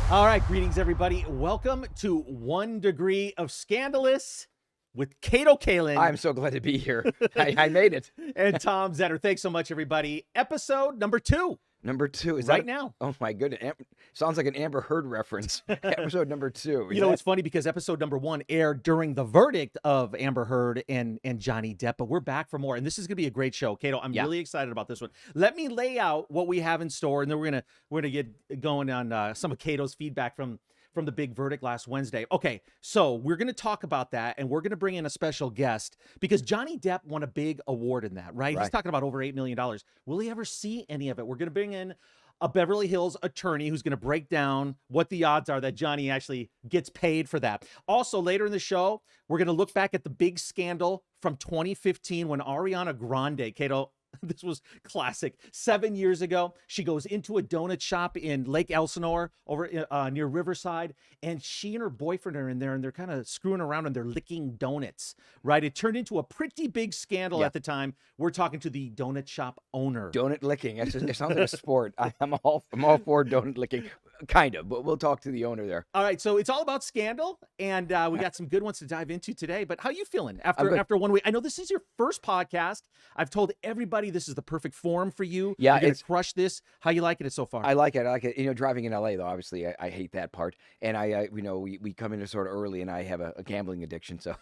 All right, greetings, everybody. Welcome to 1 Degree of Scandalous with Kato Kalin I'm so glad to be here. I made it. and Tom Zetter. Thanks so much, everybody. Episode number 2, Number 2 is right that now. Oh my goodness, sounds like an Amber Heard reference. Episode number 2. You know, it's funny because episode number 1 aired during the verdict of Amber Heard and Johnny Depp, but we're back for more, and this is going to be a great show. Kato, I'm really excited about this one. Let me lay out what we have in store, and then we're gonna get going on some of Kato's feedback from the big verdict last Wednesday. Okay, so we're going to talk about that, and we're going to bring in a special guest because Johnny Depp won a big award in that, right? He's talking about over $8 million. Will he ever see any of it? We're going to bring in a Beverly Hills attorney who's going to break down what the odds are that Johnny actually gets paid for that. Also, later in the show, we're going to look back at the big scandal from 2015 when Ariana Grande, Kato, this was classic. 7 years ago, she goes into a donut shop in Lake Elsinore over near Riverside, and she and her boyfriend are in there, and they're kind of screwing around, and they're licking donuts, right? It turned into a pretty big scandal at the time. We're talking to the donut shop owner. Donut licking. It sounds like a sport. I'm all for donut licking, kind of, but we'll talk to the owner there. All right, so it's all about scandal, and we got some good ones to dive into today. But how you feeling after 1 week? I know this is your first podcast. I've told everybody this is the perfect form for you. Yeah, you're gonna crush this. How you liking it so far? I like it. You know, driving in LA though, obviously, I hate that part. And we come in sort of early, and I have a gambling addiction, so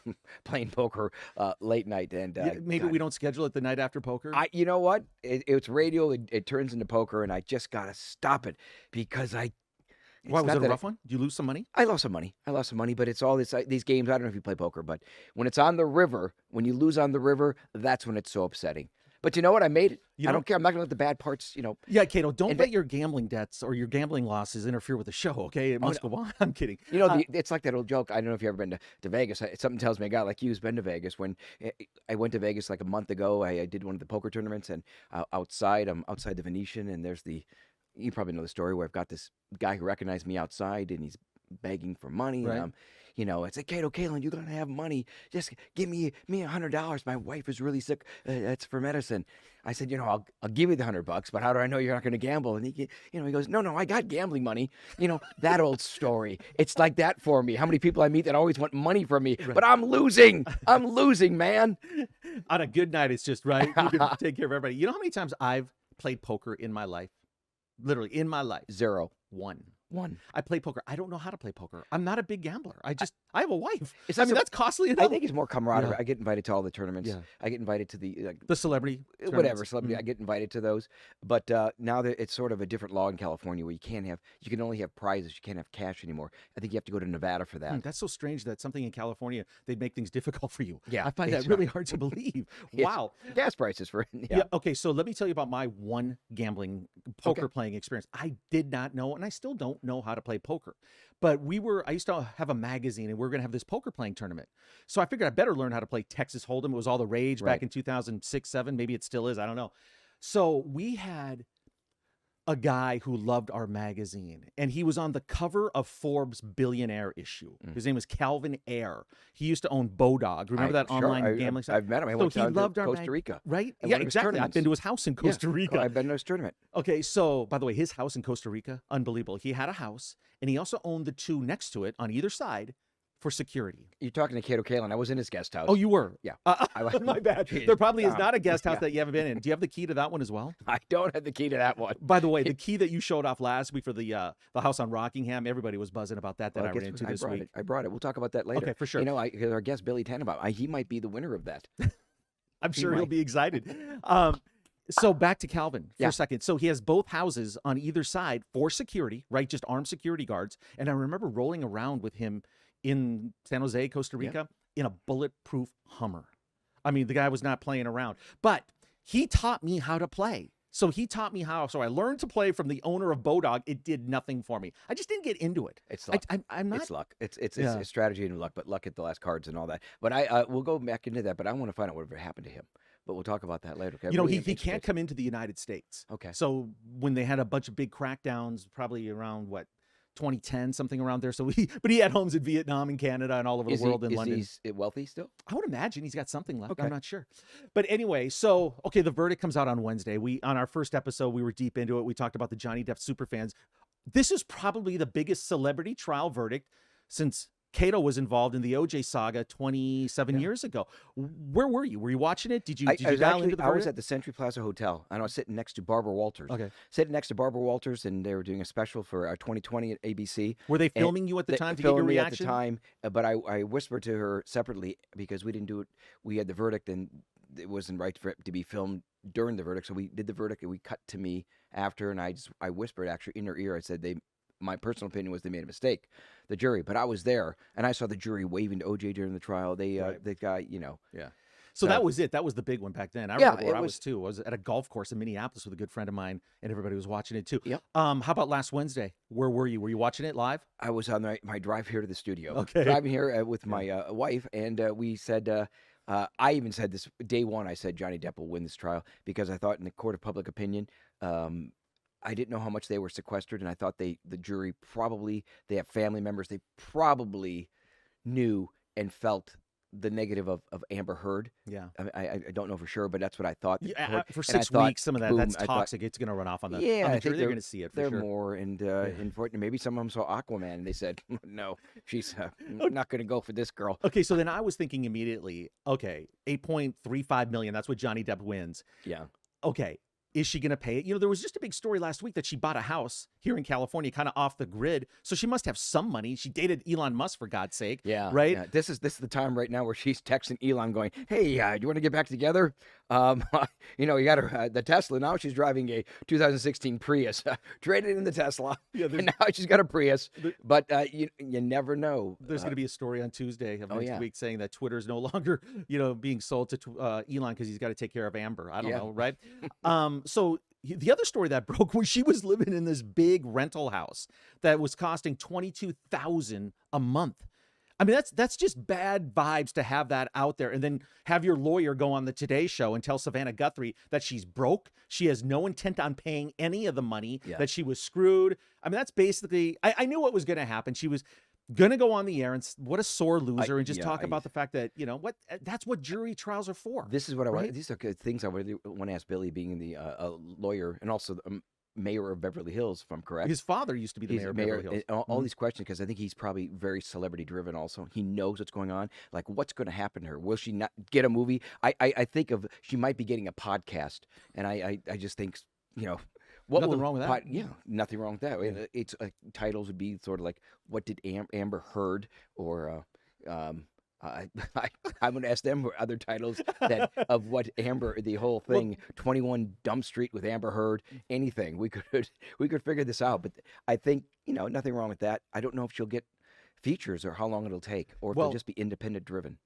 playing poker late night. And maybe we don't schedule it the night after poker. You know what? It's radio. It turns into poker, and I just gotta stop it because Why was it a rough one? Did you lose some money? I lost some money, but it's all these games. I don't know if you play poker, but when it's on the river, when you lose on the river, that's when it's so upsetting. But you know what? I made it. I don't care. I'm not going to let the bad parts, Yeah, Kato, don't let your gambling debts or your gambling losses interfere with the show, okay? It must go on. I'm kidding. It's like that old joke. I don't know if you've ever been to Vegas. Something tells me a guy like you who's been to Vegas. When I went to Vegas like a month ago, I did one of the poker tournaments, and I'm outside the Venetian, and there's you probably know the story where I've got this guy who recognized me outside, and he's begging for money. Right. And it's like, Kato Kalin, you're going to have money. Just give me $100. My wife is really sick. It's for medicine. I said, I'll give you the $100, but how do I know you're not going to gamble? And he goes, no, I got gambling money. That old story. It's like that for me. How many people I meet that always want money from me, but I'm losing. I'm losing, man. On a good night, it's just right. You can take care of everybody. You know how many times I've played poker in my life? Literally in my life. 0. 1. One. I play poker. I don't know how to play poker. I'm not a big gambler. I have a wife. I mean, that's costly enough. I think it's more camaraderie. Yeah. I get invited to all the tournaments. Yeah. I get invited to the celebrity whatever tournaments. celebrity. I get invited to those. But now that it's sort of a different law in California where you can only have prizes. You can't have cash anymore. I think you have to go to Nevada for that. That's so strange that something in California, they'd make things difficult for you. Yeah, I find that really hard to believe. Wow. Gas prices for Yeah. Okay, so let me tell you about my one gambling poker playing experience. I did not know, and I still don't know how to play poker. But I used to have a magazine, and we were going to have this poker playing tournament. So I figured I better learn how to play Texas Hold'em. It was all the rage back in 2006, 7. Maybe it still is. I don't know. So we had a guy who loved our magazine, and he was on the cover of Forbes Billionaire issue. His name was Calvin Ayre. He used to own Bodog. Remember that online gambling site? I've met him. I went down to Costa Rica. Right? Yeah, exactly. I've been to his house in Costa Rica. I've been to his tournament. Okay, so by the way, his house in Costa Rica, unbelievable. He had a house, and he also owned the two next to it on either side for security. You're talking to Kato Kalin. I was in his guest house. Oh, you were? Yeah. My bad. There probably is not a guest house that you haven't been in. Do you have the key to that one as well? I don't have the key to that one. By the way, the key that you showed off last week for the house on Rockingham, everybody was buzzing about that I ran into this week. I brought it. We'll talk about that later. Okay, for sure. Our guest Billy Tannenbaum, he might be the winner of that. I'm sure he'll be excited. So back to Calvin for a second. So he has both houses on either side for security, right? Just armed security guards. And I remember rolling around with him in San Jose, Costa Rica, in a bulletproof Hummer. I mean, the guy was not playing around, but he taught me how to play. So he taught me how. So I learned to play from the owner of Bodog. It did nothing for me. I just didn't get into it. It's luck. I'm not. It's luck. It's strategy and luck, but luck at the last cards and all that. But we'll go back into that. But I want to find out whatever happened to him. But we'll talk about that later. Okay? He can't come into the United States. Okay. So when they had a bunch of big crackdowns, probably around 2010, something around there. So he had homes in Vietnam and Canada and all over the world, in London. Is he wealthy still? I would imagine he's got something left. Okay. I'm not sure. But anyway, so, the verdict comes out on Wednesday. On our first episode, we were deep into it. We talked about the Johnny Depp superfans. This is probably the biggest celebrity trial verdict since Cato was involved in the OJ saga 27 years ago. Where were you? Were you watching it? Did you dial into the verdict? I was at the Century Plaza Hotel, and I was sitting next to Barbara Walters. Okay. Sitting next to Barbara Walters, and they were doing a special for 2020 at ABC. Were they filming you at the time to get your reaction? At the time, but I whispered to her separately because we didn't do it. We had the verdict, and it wasn't right for it to be filmed during the verdict. So we did the verdict, and we cut to me after, and I whispered actually in her ear. I said my personal opinion was they made a mistake, the jury. But I was there, and I saw the jury waving to OJ during the trial. The guy, Yeah. So that was it. That was the big one back then. I remember where I was too. I was at a golf course in Minneapolis with a good friend of mine, and everybody was watching it too. Yep. How about last Wednesday? Where were you? Were you watching it live? I was on my drive here to the studio. Okay. Driving here with my wife, and we said. I even said this day one. I said Johnny Depp will win this trial because I thought in the court of public opinion, I didn't know how much they were sequestered, and I thought the jury probably, they have family members, they probably knew and felt the negative of Amber Heard. Yeah. I don't know for sure, but that's what I thought. For 6 weeks, some of that's toxic. It's going to run off on the jury. I think they're going to see it for they're sure. More, and maybe some of them saw Aquaman, and they said, no, she's not going to go for this girl. Okay, so then I was thinking immediately, okay, $8.35 million, that's what Johnny Depp wins. Yeah. Okay. Is she going to pay it? There was just a big story last week that she bought a house here in California, kind of off the grid. So she must have some money. She dated Elon Musk, for God's sake. Yeah. Right? Yeah. This is the time right now where she's texting Elon going, hey, do you want to get back together? You got her, the Tesla. Now she's driving a 2016 Prius. Traded in the Tesla. Yeah, and now she's got a Prius. But you never know. There's going to be a story on Tuesday of next week saying that Twitter's no longer, being sold to Elon because he's got to take care of Amber. I don't know, right? So the other story that broke was she was living in this big rental house that was costing $22,000 a month. I mean, that's just bad vibes to have that out there and then have your lawyer go on the Today Show and tell Savannah Guthrie that she's broke. She has no intent on paying any of the money, that she was screwed. I mean, that's basically, I knew what was going to happen. She was going to go on the air and what a sore loser and just talk about the fact that, that's what jury trials are for. This is what these are good things I really want to ask Billy, being the lawyer and also the mayor of Beverly Hills, if I'm correct. His father used to be the mayor of Beverly Hills. All these questions, because I think he's probably very celebrity driven also. He knows what's going on. Like, what's going to happen to her? Will she not get a movie? I think she might be getting a podcast. And I just think, nothing wrong with that. Yeah, nothing wrong with that. Yeah. It's titles would be sort of like, what did Amber Heard or I'm going to ask them other titles of what Amber, the whole thing, 21 Dumb Street with Amber Heard, anything. We could figure this out. But I think, nothing wrong with that. I don't know if she'll get features or how long it'll take, or if they'll just be independent driven.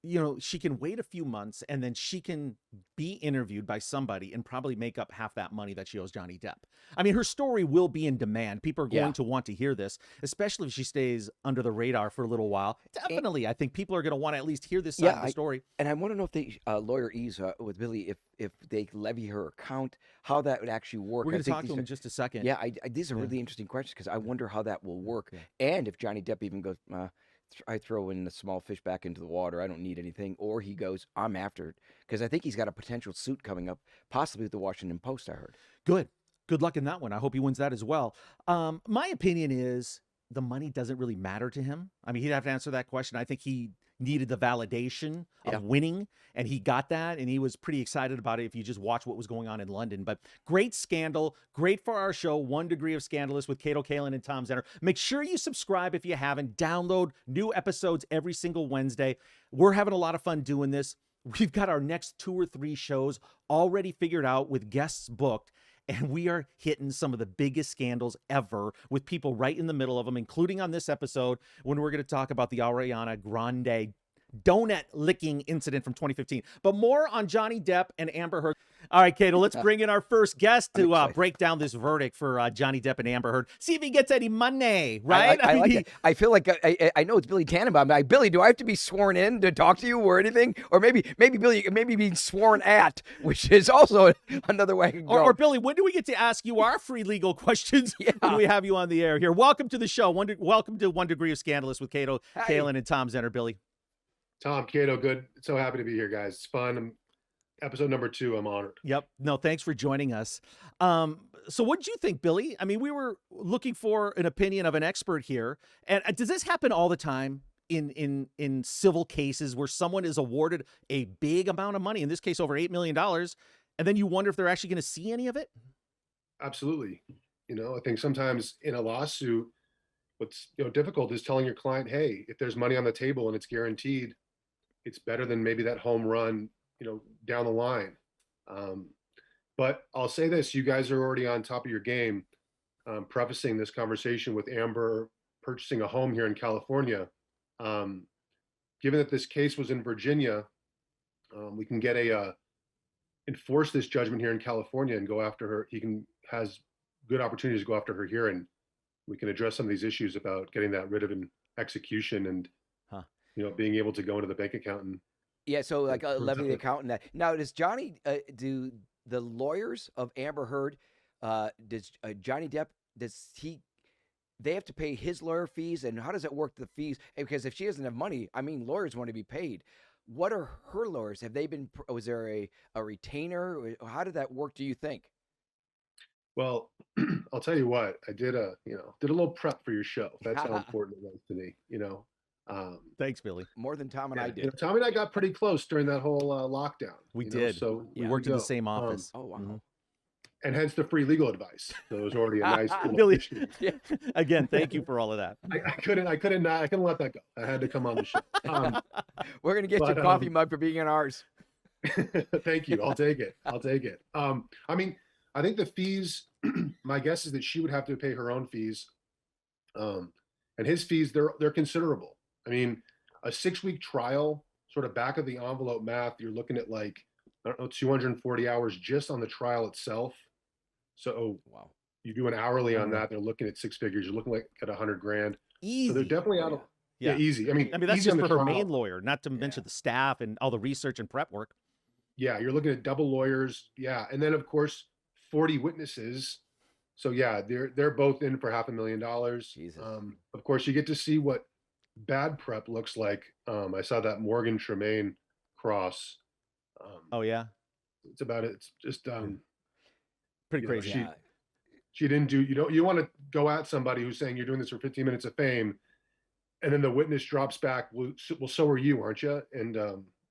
She can wait a few months and then she can be interviewed by somebody and probably make up half that money that she owes Johnny Depp. I mean, her story will be in demand. People are going to want to hear this, especially if she stays under the radar for a little while. Definitely, I think people are going to want to at least hear this side of the story. And I want to know if they, lawyer Ease with Billy, if they levy her account, how that would actually work. We're going to talk to him in just a second. Yeah, these are really interesting questions because I wonder how that will work. Yeah. And if Johnny Depp even goes, I throw in the small fish back into the water, I don't need anything, or he goes, I'm after it. Because I think he's got a potential suit coming up, possibly with the Washington Post, I heard. Good luck in that one. I hope he wins that as well. My opinion is the money doesn't really matter to him. I mean, he'd have to answer that question. I think he needed the validation of winning, and he got that, and he was pretty excited about it if you just watch what was going on in London. But great scandal, great for our show, 1 Degree of Scandalous with Cato Kalin and Tom Zenner. Make sure you subscribe if you haven't. Download new episodes every single Wednesday. We're having a lot of fun doing this. We've got our next 2 or 3 shows already figured out with guests booked. And we are hitting some of the biggest scandals ever with people right in the middle of them, including on this episode when we're going to talk about the Ariana Grande donut licking incident from 2015. But more on Johnny Depp and Amber Heard. All right, Cato, let's bring in our first guest to break down this verdict for Johnny Depp and Amber Heard. See if he gets any money, right? I like it. I feel like I know it's Billy Tannenbaum. I'm like, Billy, do I have to be sworn in to talk to you or anything? Or maybe Billy, maybe being sworn at, which is also another way to go. Or Billy, when do we get to ask you our free legal questions when we have you on the air here? Welcome to the show. Welcome to 1 Degree of Scandalous with Cato Kalin and Tom Zenner. Billy. Tom, Cato, good. So happy to be here, guys. It's fun. episode number 2. I'm honored. Yep. No, thanks for joining us. So what did you think, Billy? I mean, we were looking for an opinion of an expert here. And does this happen all the time in civil cases where someone is awarded a big amount of money, in this case over $8 million, and then you wonder if they're actually going to see any of it? Absolutely. I think sometimes in a lawsuit, what's difficult is telling your client, hey, if there's money on the table and it's guaranteed, it's better than maybe that home run, down the line. But I'll say this: you guys are already on top of your game. Prefacing this conversation with Amber purchasing a home here in California. Given that this case was in Virginia, we can get enforce this judgment here in California and go after her. Has good opportunities to go after her here, and we can address some of these issues about getting that rid of an execution and being able to go into the bank account and so like levy the accountant. That now, does Johnny do the lawyers of Amber Heard? Does Johnny Depp, they have to pay his lawyer fees, and how does it work, the fees? Because if she doesn't have money, I mean, lawyers want to be paid. What are her lawyers? Have they been? Was there a retainer? How did that work, do you think? Well, I'll tell you what, I did a little prep for your show. That's how important it was to me. Thanks, Billy. More than Tom and I did. Tom and I got pretty close during that whole lockdown. We did. So we worked in the same office. Oh wow. And hence the free legal advice. So it was already a nice Billy. Again, thank you for all of that. I couldn't let that go. I had to come on the show. We're gonna get you a coffee mug for being on ours. Thank you. I'll take it. I mean, I think the fees, my guess is that she would have to pay her own fees. And his fees, they're considerable. I mean, a 6-week trial, sort of back of the envelope math, you're looking at like, I don't know, 240 hours just on the trial itself. So wow, you do an hourly on that, they're looking at 6 figures. You're looking like at $100,000. Easy. So they're definitely out of easy. I mean, that's just for her main lawyer, not to mention the staff and all the research and prep work. Yeah, you're looking at double lawyers. Yeah, and then of course 40 witnesses. So yeah, they're both in for $500,000. Jesus. Of course, you get to see what bad prep looks like. I saw that Morgan Tremaine cross. Oh yeah, it's about it. It's just pretty crazy. She didn't do. You want to go at somebody who's saying you're doing this for 15 minutes of fame, and then the witness drops back. Well, so are you, aren't you? And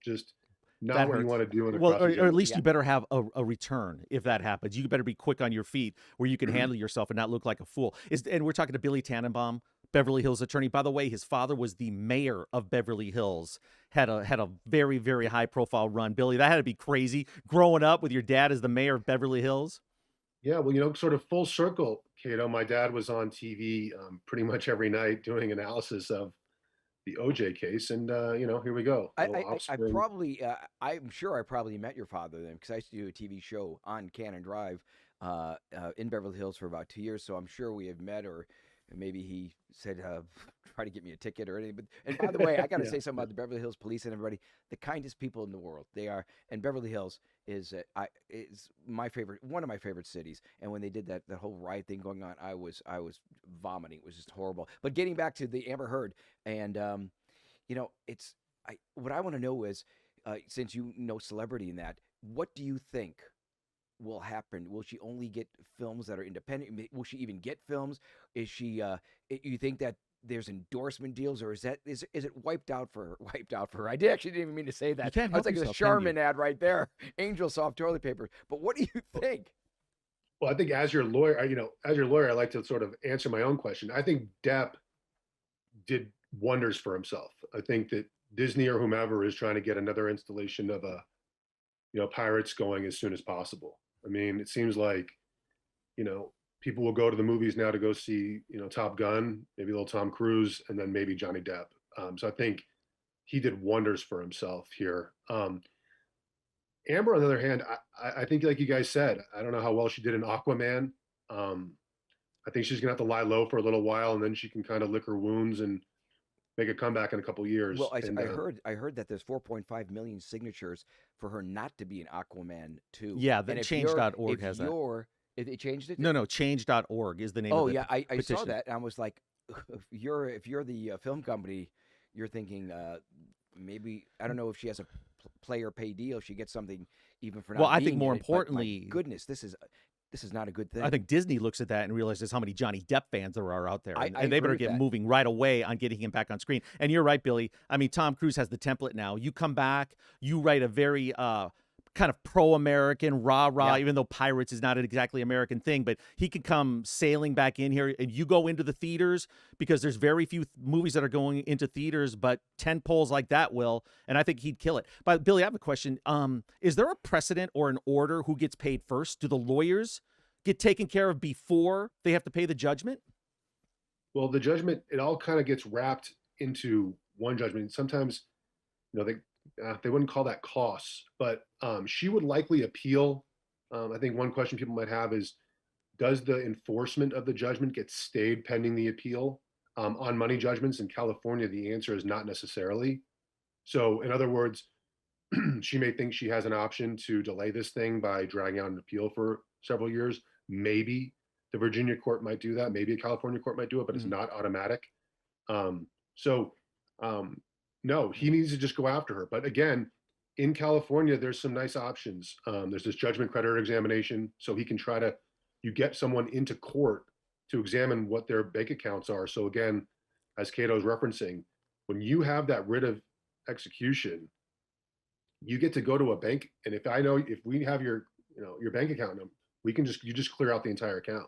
just not what you want to do. Well, or at least you better have a return if that happens. You better be quick on your feet where you can handle yourself and not look like a fool. And we're talking to Billy Tannenbaum, Beverly Hills attorney. By the way, his father was the mayor of Beverly Hills. Had a very, very high profile run. Billy, that had to be crazy growing up with your dad as the mayor of Beverly Hills. Yeah, well, sort of full circle, Cato. My dad was on TV pretty much every night doing analysis of the OJ case, and here we go. I'm sure I probably met your father then, because I used to do a TV show on Cannon Drive in Beverly Hills for about 2 years. So I'm sure we have met, or maybe he said try to get me a ticket or anything. But and by the way, I got to say something about the Beverly Hills police and everybody. The kindest people in the world. They are, and Beverly Hills is my favorite, one of my favorite cities. And when they did that whole riot thing going on, I was vomiting. It was just horrible. But getting back to the Amber Heard, and what I want to know is, since you know celebrity in that, what do you think will happen? Will she only get films that are independent? Will she even get films? Is she? You think that there's endorsement deals, or is it wiped out for her? I didn't even mean to say that. I was like the Charmin ad right there, Angel Soft toilet paper. But what do you think? Well, I think as your lawyer, I like to sort of answer my own question. I think Depp did wonders for himself. I think that Disney or whomever is trying to get another installation of Pirates going as soon as possible. I mean, it seems like, people will go to the movies now to go see, Top Gun, maybe a little Tom Cruise, and then maybe Johnny Depp. So I think he did wonders for himself here. Amber, on the other hand, I think, like you guys said, I don't know how well she did in Aquaman. I think she's gonna have to lie low for a little while, and then she can kind of lick her wounds and make a comeback in a couple of years. Well, I heard that there's 4.5 million signatures for her not to be an Aquaman 2. Yeah, the change.org has that. If they changed it? No, change.org is the name of it. Oh, yeah, I saw that, and I was like, if you're the film company, you're thinking maybe, I don't know if she has a player pay deal, she gets something even for Well, not I think being more in it. But my importantly, goodness, this is not a good I thing. think Disney looks at that and realizes how many Johnny Depp fans there are out there, I and they agree better with get that. moving right away on getting him back on screen. And you're right, Billy. I mean, Tom Cruise has the template now. You come back, you write a very kind of pro-American, rah-rah, Yeah. even though pirates is not an exactly American thing, but he could come sailing back in here, and you go into the theaters, because there's very few movies that are going into theaters, but 10 polls like that will, and I think he'd kill it. But Billy, I have a question. Is there a precedent or an order who gets paid first? Do the lawyers get taken care of before they have to pay the judgment? Well, the judgment, it all kind of gets wrapped into one judgment. Sometimes, they wouldn't call that costs, but she would likely appeal. I think one question people might have is, does the enforcement of the judgment get stayed pending the appeal? On money judgments in California, the answer is not necessarily. So, in other words, she may think she has an option to delay this thing by dragging out an appeal for several years. Maybe the Virginia court might do that. Maybe a California court might do it, but it's not automatic. So, no, he needs to just go after her. But again, in California, there's some nice options. There's this judgment creditor examination, so he can try to, you get someone into court to examine what their bank accounts are. So again, as Cato's referencing, when you have that writ of execution, you get to go to a bank, and if we have your bank account number, you just clear out the entire account.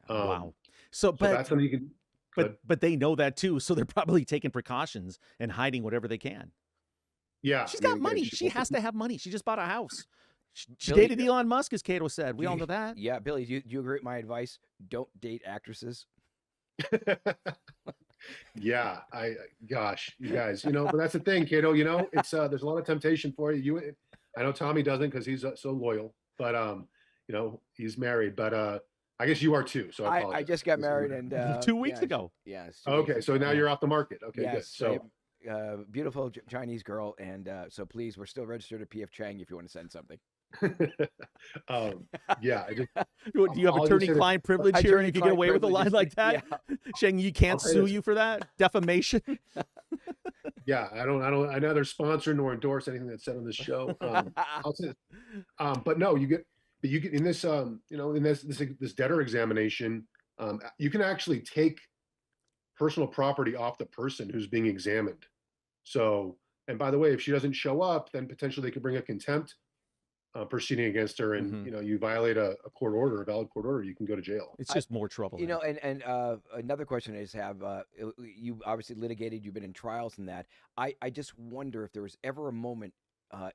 Wow. So that's something you can. But they know that too, so they're probably taking precautions and hiding whatever they can. Yeah, She's got money. She has to have money. She just bought a house. She Billy, dated Elon Musk, as Cato said. We all know that. Yeah, Billy, do you agree with my advice? Don't date actresses. Yeah, gosh, you guys, but that's the thing, Cato. It's there's a lot of temptation for you. I know Tommy doesn't because he's so loyal, but he's married. But I guess you are too. So I just got married and 2 weeks ago. Yeah. Okay, so now you're off the market. Okay, good. Yes, So beautiful Chinese girl, and so please, we're still registered at PF Chang if you want to send something. yeah, I just Do you have attorney-client privilege here? You can get away with a line like that. Yeah. Shang, you can't sue you for that defamation. Yeah, I neither sponsor nor endorse anything that's said on this show. I'll say, but no, you get in this, in this debtor examination, you can actually take personal property off the person who's being examined. So, and by the way, if she doesn't show up, then potentially they could bring a contempt proceeding against her, and you violate a court order, a valid court order, you can go to jail. It's just more trouble. And another question I just have: you obviously litigated, you've been in trials and that. I just wonder if there was ever a moment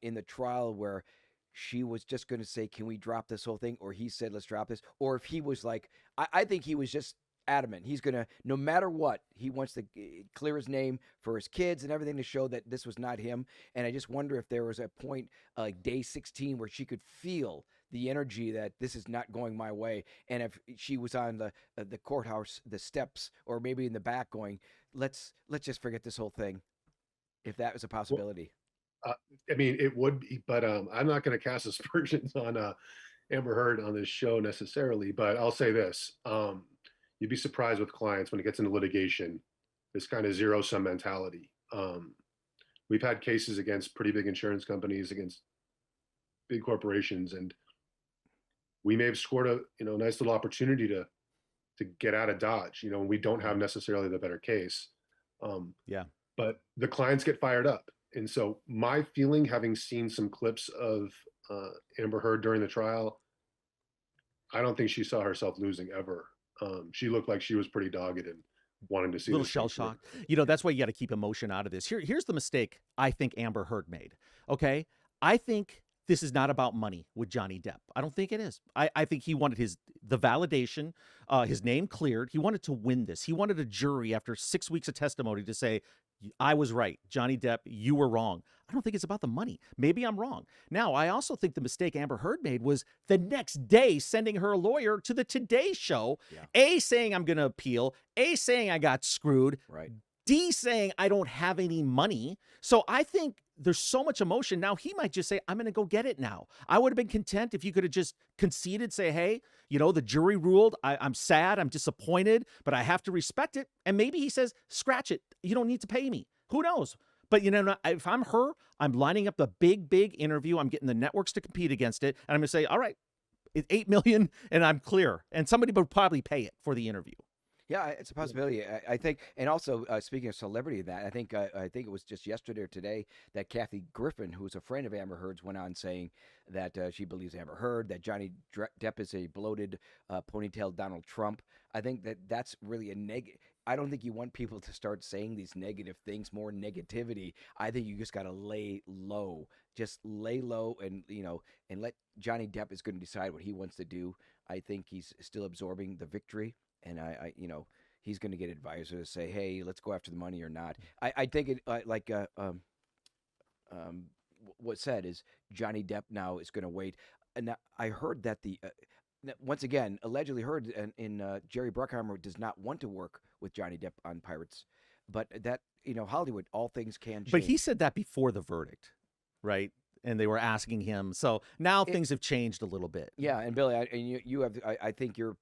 in the trial where she was just going to say, "Can we drop this whole thing?" Or he said, "Let's drop this," or if he was like, I think he was just adamant. He's going to, no matter what, he wants to clear his name for his kids and everything to show that this was not him. And I just wonder if there was a point like day 16 where she could feel the energy that this is not going my way. And if she was on the courthouse, the steps, or maybe in the back going, let's just forget this whole thing. If that was a possibility. I mean, it would be, but I'm not going to cast aspersions on Amber Heard on this show necessarily, but I'll say this. You'd be surprised with clients when it gets into litigation, this kind of zero-sum mentality. We've had cases against pretty big insurance companies, against big corporations, and we may have scored a nice little opportunity to get out of Dodge, and we don't have necessarily the better case. Yeah. But the clients get fired up. And so my feeling, having seen some clips of Amber Heard during the trial, I don't think she saw herself losing ever. She looked like she was pretty dogged and wanting to see a little shell shock. That's why you got to keep emotion out of this. Here's the mistake I think Amber Heard made. Okay, I think this is not about money with Johnny Depp. I don't think it is. I think he wanted the validation, his name cleared. He wanted to win this. He wanted a jury after 6 weeks of testimony to say, I was right. Johnny Depp, you were wrong. I don't think it's about the money. Maybe I'm wrong. Now, I also think the mistake Amber Heard made was the next day sending her lawyer to the Today Show, A, saying I'm going to appeal, A, saying I got screwed, right, D, saying I don't have any money. So I think there's so much emotion. Now, he might just say, I'm going to go get it now. I would have been content if you could have just conceded, say, hey, the jury ruled. I'm sad. I'm disappointed, but I have to respect it. And maybe he says, scratch it. You don't need to pay me. Who knows? But if I'm her, I'm lining up the big interview. I'm getting the networks to compete against it, and I'm gonna say, all right, it's 8 million, and I'm clear. And somebody would probably pay it for the interview. Yeah, it's a possibility. I think, and also speaking of celebrity, that I think it was just yesterday or today that Kathy Griffin, who's a friend of Amber Heard's, went on saying that she believes Amber Heard, that Johnny Depp is a bloated, ponytail Donald Trump. I think that that's really a negative. I don't think you want people to start saying these negative things, more negativity. I think you just got to lay low, just lay low, and and let Johnny Depp is going to decide what he wants to do. I think he's still absorbing the victory, and he's going to get advisors to say, hey, let's go after the money or not. I think it what said is Johnny Depp now is going to wait. And now I heard that once again allegedly heard in Jerry Bruckheimer does not want to work with Johnny Depp on Pirates, but that Hollywood, all things can change. But he said that before the verdict, right? And they were asking him. So now things have changed a little bit. Yeah, and Billy, you have I think you're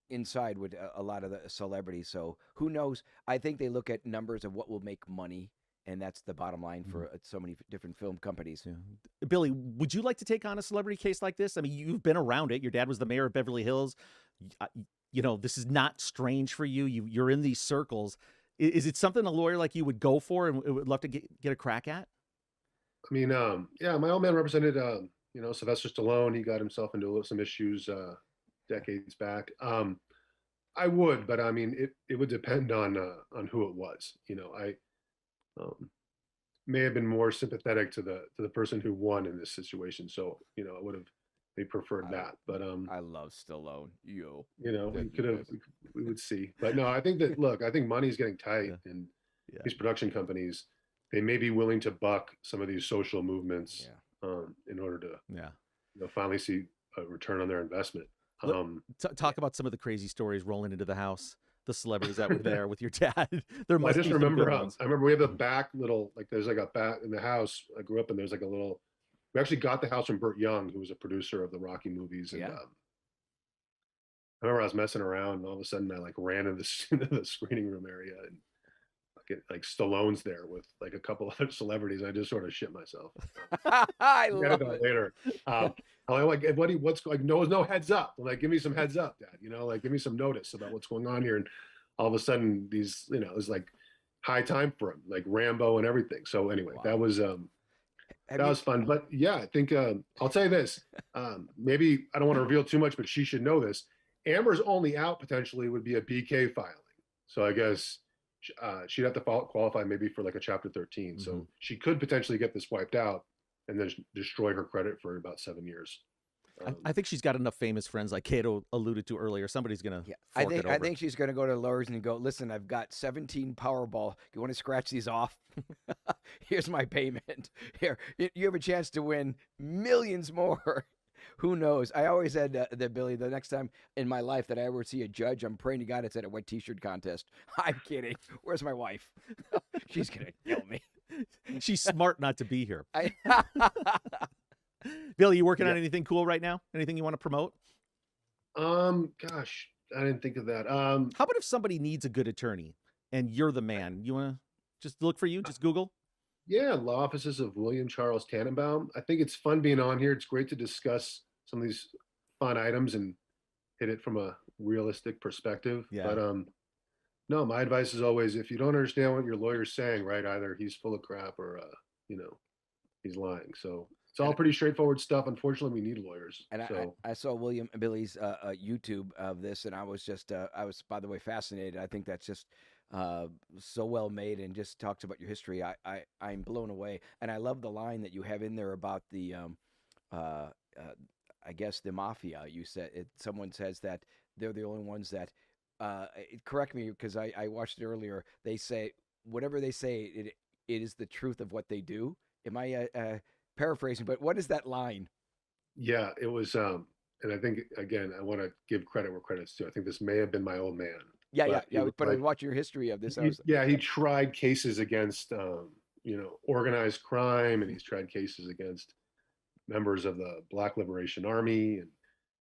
inside with a lot of the celebrities. So who knows? I think they look at numbers of what will make money, and that's the bottom line for so many different film companies. Yeah. Billy, would you like to take on a celebrity case like this? I mean, you've been around it. Your dad was the mayor of Beverly Hills. This is not strange for you. You're in these circles. Is it something a lawyer like you would go for and would love to get a crack at? I mean, yeah, my old man represented, Sylvester Stallone. He got himself into some issues decades back. I would, but I mean, it would depend on who it was. I may have been more sympathetic to the person who won in this situation, so I would have they preferred that. But I love Stallone. we would see. But no, I think that I think money's getting tight, and these production companies, they may be willing to buck some of these social movements in order to finally see a return on their investment. Talk about some of the crazy stories rolling into the house. The celebrities that were there with your dad. There must I just be remember. I remember we have a back little there's like a back in the house I grew up in. There's like a little. We actually got the house from Burt Young, who was a producer of the Rocky movies. And I remember I was messing around, and all of a sudden I ran into the screening room area, and like Stallone's there with like a couple other celebrities. I just sort of shit myself. I love it. Later. I'm like, what's like? No heads up. I'm like, give me some heads up, Dad. Give me some notice about what's going on here. And all of a sudden, these, it was like high time for him, like Rambo and everything. So anyway, that was fun. But yeah, I think I'll tell you this. Maybe I don't want to reveal too much, but she should know this. Amber's only out potentially would be a BK filing. So I guess she'd have to qualify maybe for like a Chapter 13. So she could potentially get this wiped out and then destroy her credit for about 7 years. I think she's got enough famous friends, like Cato alluded to earlier. Somebody's gonna. I think she's gonna go to lawyers and go, listen, I've got 17 Powerball. You want to scratch these off? Here's my payment. Here, you have a chance to win millions more. Who knows? I always said that, Billy, the next time in my life that I ever see a judge, I'm praying to God it's at a wet t-shirt contest. I'm kidding. Where's my wife? She's going to kill me. She's smart not to be here. Billy, you working on anything cool right now? Anything you want to promote? Gosh, I didn't think of that. How about if somebody needs a good attorney and you're the man? You want to just look for you? Just Google? Yeah, law offices of William Charles Tannenbaum. I think it's fun being on here. It's great to discuss some of these fun items and hit it from a realistic perspective. Yeah. But no, my advice is always, if you don't understand what your lawyer's saying, right, either he's full of crap or he's lying. So it's all pretty straightforward stuff. Unfortunately, we need lawyers. And I saw William and Billy's YouTube of this, and I was by the way, fascinated. I think that's just so well made, and just talks about your history. I'm blown away, and I love the line that you have in there about the I guess the mafia. You said someone says that they're the only ones that correct me, because I watched it earlier. They say whatever they say, it is the truth of what they do. Am I paraphrasing? But what is that line? Yeah, it was. And I think again, I want to give credit where credit's due. I think this may have been my old man. Yeah. But I was watching your history of this. He tried cases against, organized crime, and he's tried cases against members of the Black Liberation Army, and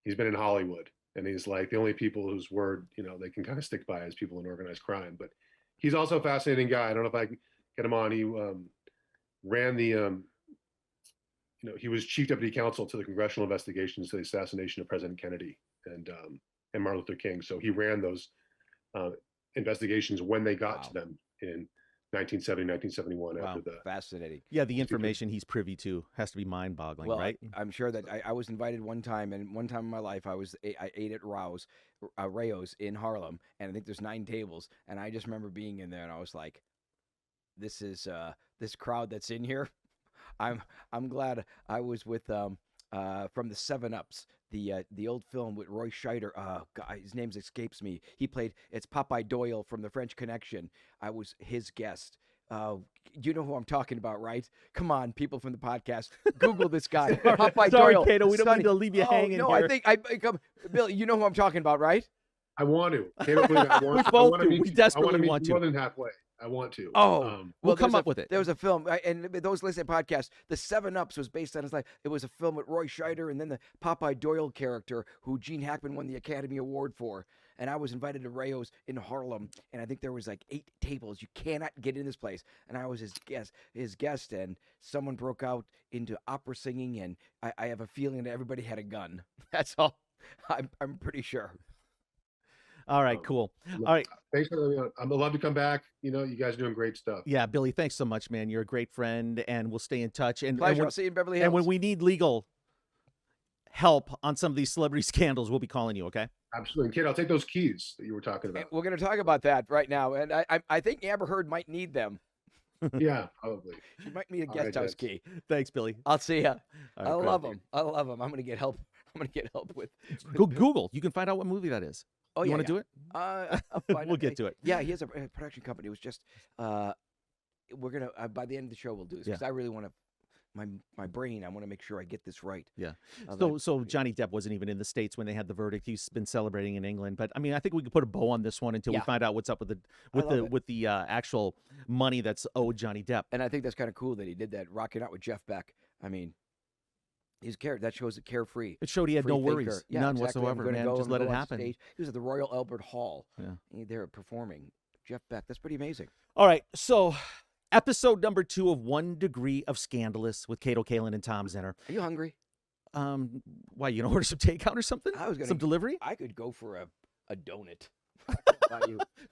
he's been in Hollywood. And he's like the only people whose word, they can kind of stick by as people in organized crime. But he's also a fascinating guy. I don't know if I can get him on. He ran the, he was chief deputy counsel to the congressional investigations to the assassination of President Kennedy and Martin Luther King. So he ran those investigations when they got to them in 1970, 1971. Wow, After the fascinating. Yeah, the information he's privy to has to be mind-boggling, Well, right? I'm sure that I was invited one time, and one time in my life I ate at Rao's in Harlem, and I think there's 9 tables, and I just remember being in there, and I was like, this is this crowd that's in here. I'm glad I was with from the 7-Ups, the old film with Roy Scheider. God, his name escapes me. He played, it's Popeye Doyle from The French Connection. I was his guest. You know who I'm talking about, right? Come on, people from the podcast, Google this guy, Popeye Sorry, Doyle. Cato, we don't mean to leave you Oh, hanging no, here. I think Billy, you know who I'm talking about, right? I want to. Cato, please, I want, We I both want to do. meet We you. desperately I want to meet want you to. more than halfway. I want to. We'll come there's up with it. There was a film, and those listening to podcasts, the 7-Ups was based on his life. It was a film with Roy Scheider, and then the Popeye Doyle character, who Gene Hackman won the Academy Award for. And I was invited to Rayo's in Harlem, and I think there was like 8 tables. You cannot get in this place. And I was his guest, and someone broke out into opera singing, and I have a feeling that everybody had a gun. That's all. I'm pretty sure. All right, cool. All right. Thanks for letting me on. I'd love to come back. You guys are doing great stuff. Yeah, Billy, thanks so much, man. You're a great friend, and we'll stay in touch. And Pleasure. I'll see you in Beverly Hills. And when we need legal help on some of these celebrity scandals, we'll be calling you, okay? Absolutely. Kid, I'll take those keys that you were talking about. And we're going to talk about that right now. And I think Amber Heard might need them. Yeah, probably. She might need a guest house key. Thanks, Billy. I'll see ya. Right, I love them. I'm going to get help. With Go Google. You can find out what movie that is. Oh, you want to do it? I'll find We'll get to it. Yeah, he has a production company. It was just we're gonna by the end of the show we'll do this because I really want to. My brain, I want to make sure I get this right. Yeah. So Johnny Depp wasn't even in the States when they had the verdict. He's been celebrating in England. But I mean, I think we could put a bow on this one until we find out what's up with the actual money that's owed Johnny Depp. And I think that's kind of cool that he did that, rocking out with Jeff Beck. I mean, that shows it carefree. It showed he had no worries, yeah, none exactly. whatsoever, man. Just let it happen. Stage. He was at the Royal Albert Hall. Yeah. They're performing. Jeff Beck. That's pretty amazing. All right, so episode number 2 of 1 Degree of Scandalous with Cato Kalin and Tom Zinner. Are you hungry? Why, you order some takeout or something? Some delivery? I could go for a donut.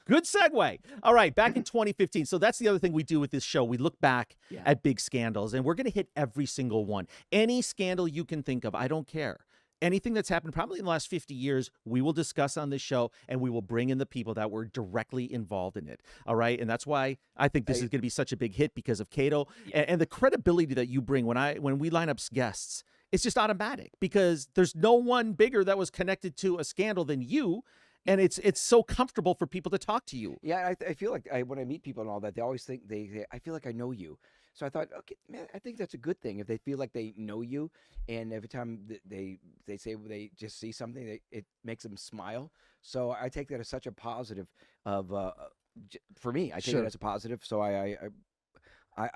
Good segue. All right, back in 2015. So that's the other thing we do with this show. We look back at big scandals, and we're going to hit every single one. Any scandal you can think of, I don't care. Anything that's happened probably in the last 50 years, we will discuss on this show, and we will bring in the people that were directly involved in it. All right, and that's why I think this is going to be such a big hit because of Cato and the credibility that you bring when we line up guests. It's just automatic because there's no one bigger that was connected to a scandal than you. And it's so comfortable for people to talk to you. Yeah, I feel like when I meet people and all that, they always think I feel like I know you. So I thought, okay, man, I think that's a good thing if they feel like they know you, and every time they say they just see something, it makes them smile. So I take that as such a positive for me. I take it as a positive. So I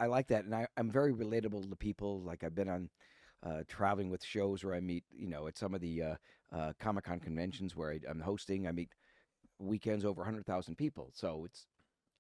like that, and I'm very relatable to people. Like I've been on traveling with shows where I meet, at some of the Comic-Con conventions where I'm hosting. I meet weekends over 100,000 people. So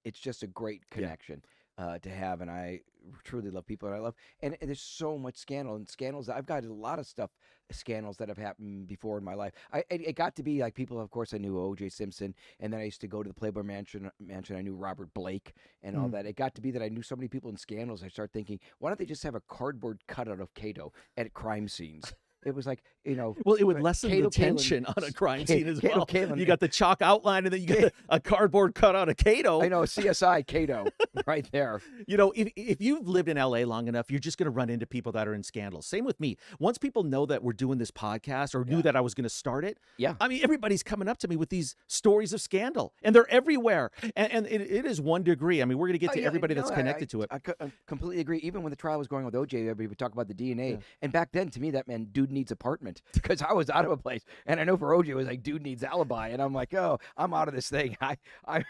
it's just a great connection to have, and I truly love people, and there's so much scandals. I've got a lot of scandals that have happened before in my life. It got to be like people, of course, I knew O.J. Simpson, and then I used to go to the Playboy Mansion. I knew Robert Blake and all that. It got to be that I knew so many people in scandals. I started thinking, why don't they just have a cardboard cutout of Cato at crime scenes? It was like, Well, it would lessen the tension on a crime scene as well. You got the chalk outline, and then you got a cardboard cutout of Cato. I know, CSI Cato right there. If you've lived in L.A. long enough, you're just going to run into people that are in scandals. Same with me. Once people know that we're doing this podcast or knew that I was going to start it, I mean, everybody's coming up to me with these stories of scandal, and they're everywhere. And it is 1 degree. I mean, we're going to get to everybody that's connected to it. I completely agree. Even when the trial was going with O.J., we would talk about the DNA. And back then, to me, that meant dude needs apartment because I was out of a place, and I know for OJ it was like dude needs alibi, and I'm like, oh, I'm out of this thing. I'm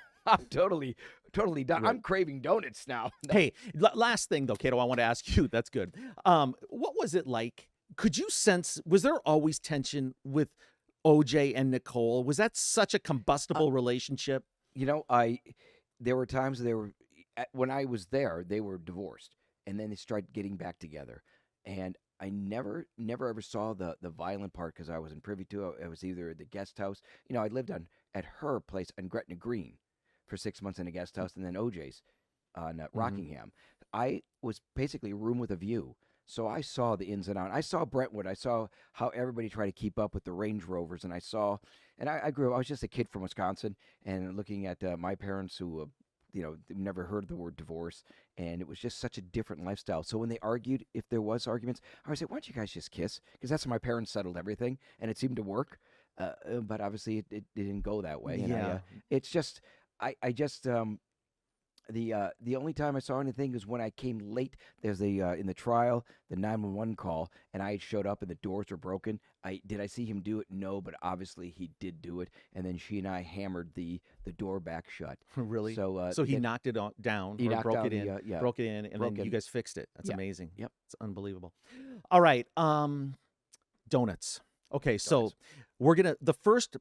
totally done. Right. I'm craving donuts now. Hey, last thing though, Cato, I want to ask you. That's good. What was it like? Could you sense? Was there always tension with OJ and Nicole? Was that such a combustible relationship? There were times when I was there, they were divorced, and then they started getting back together, and I never ever saw the violent part because I wasn't privy to it. It was either the guest house. I lived at her place on Gretna Green for 6 months in a guest house, and then OJ's on Rockingham. I was basically a room with a view. So I saw the ins and outs. I saw Brentwood. I saw how everybody tried to keep up with the Range Rovers, and I grew up. I was just a kid from Wisconsin, and looking at my parents who, never heard the word divorce, and it was just such a different lifestyle. So when they argued, if there was arguments, I would say, "Why don't you guys just kiss?" Because that's how my parents settled everything, and it seemed to work. But obviously, it didn't go that way. And Yeah. it's just, I just the only time I saw anything is when I came late. There's in the trial, the 911 call, and I had showed up and the doors were broken. Did I see him do it? No, but obviously he did do it. And then she and I hammered the door back shut. Really? So So he knocked it down, he or knocked broke down it in, broke it in, and broke then you in. guys fixed it. That's Yeah. amazing. Yep. It's unbelievable. All right. Donuts. Okay, so we're gonna the first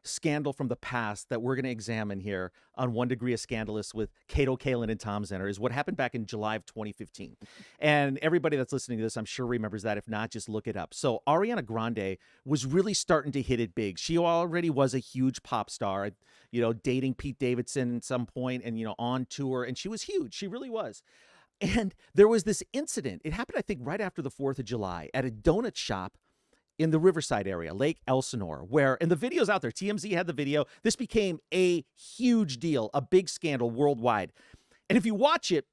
scandal from the past that we're going to examine here on 1 Degree of Scandalous with Cato Kalin and Tom Zenner is what happened back in July of 2015. And everybody that's listening to this, I'm sure remembers that. If not, just look it up. So Ariana Grande was really starting to hit it big. She already was a huge pop star, dating Pete Davidson at some point and, on tour. And she was huge. She really was. And there was this incident. It happened, I think, right after the 4th of July at a donut shop in the Riverside area, Lake Elsinore, and the video's out there. TMZ had the video. This became a huge deal, a big scandal worldwide. And if you watch it,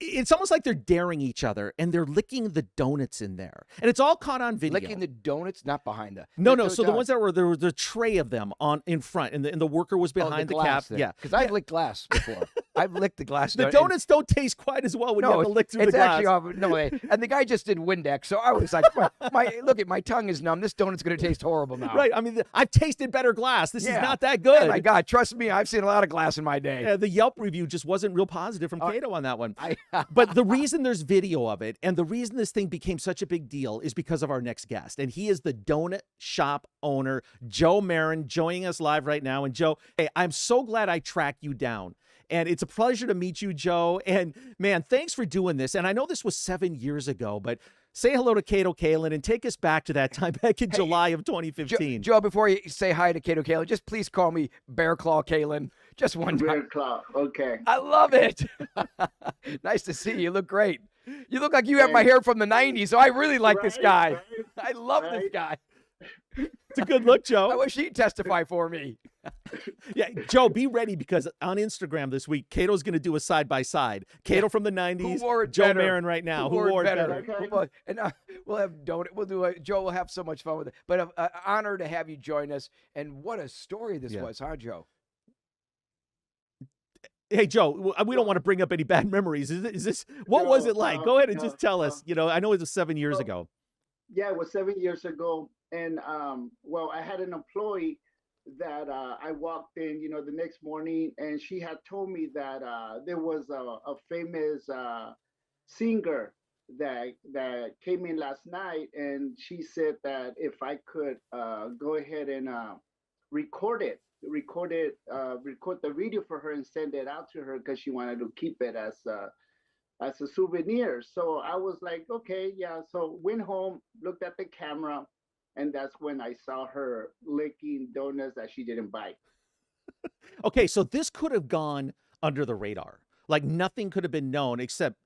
it's almost like they're daring each other and they're licking the donuts in there. And it's all caught on video. Licking the donuts, not behind the. No. So the ones that there was a tray of them in front, and the worker was behind the cap. Then. Yeah. Because I've licked glass before. I've licked the glass. The donuts don't taste quite as well when you have to lick through the it's glass. actually off. No way. And the guy just did Windex, so I was like, my tongue is numb. This donut's going to taste horrible now. Right. I mean, I've tasted better glass. This is not that Oh good. my God, trust me, I've seen a lot of glass in my day. Yeah, the Yelp review just wasn't real positive from Cato on that one. But the reason there's video of it and the reason this thing became such a big deal is because of our next guest. And he is the donut shop owner, Joe Marin, joining us live right now. And Joe, hey, I'm so glad I tracked you down. And it's a pleasure to meet you, Joe. And man, thanks for doing this. And I know this was 7 years ago, but say hello to Cato Kalin and take us back to that time back in July of 2015. Joe, before you say hi to Cato Kalin, just please call me Bear Claw Kalin. Just one time. Bear Claw, okay. I love it. Nice to see you. You look great. You look like you have my hair from the 90s, so I really like this guy. Right, I love this guy. It's a good look, Joe. I wish he'd testify for me. Yeah, Joe, be ready because on Instagram this week, Cato's going to do a side-by-side. Cato from the 90s, Joe Marin right now. Who wore it better? Okay. And we'll have donut. We'll do Joe will have so much fun with it. But an honor to have you join us. And what a story this was, huh, Joe? Hey, Joe, we don't want to bring up any bad memories. Is this what was it like? Go ahead and just tell us. I know it was 7 years ago. Yeah, it was 7 years ago. And I had an employee that I walked in, the next morning, and she had told me that there was a famous singer that came in last night, and she said that if I could go ahead and record the video for her and send it out to her because she wanted to keep it as a souvenir. So I was like, okay, yeah. So went home, looked at the camera, and that's when I saw her licking donuts that she didn't buy. Okay, so this could have gone under the radar. Like nothing could have been known except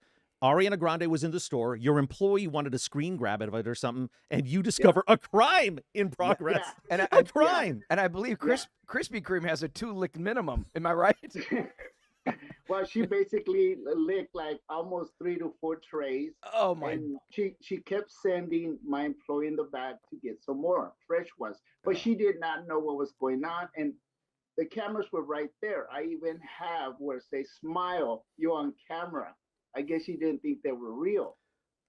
Ariana Grande was in the store. Your employee wanted a screen grab of it or something, and you discover a crime in progress. Yeah. And a crime. And I believe Krispy Kreme has a 2-lick minimum. Am I right? Well, she basically licked like almost 3 to 4 trays. Oh my! And she kept sending my employee in the back to get some more fresh ones, but she did not know what was going on, and the cameras were right there. I even have where it says "Smile, you're on camera." I guess she didn't think they were real.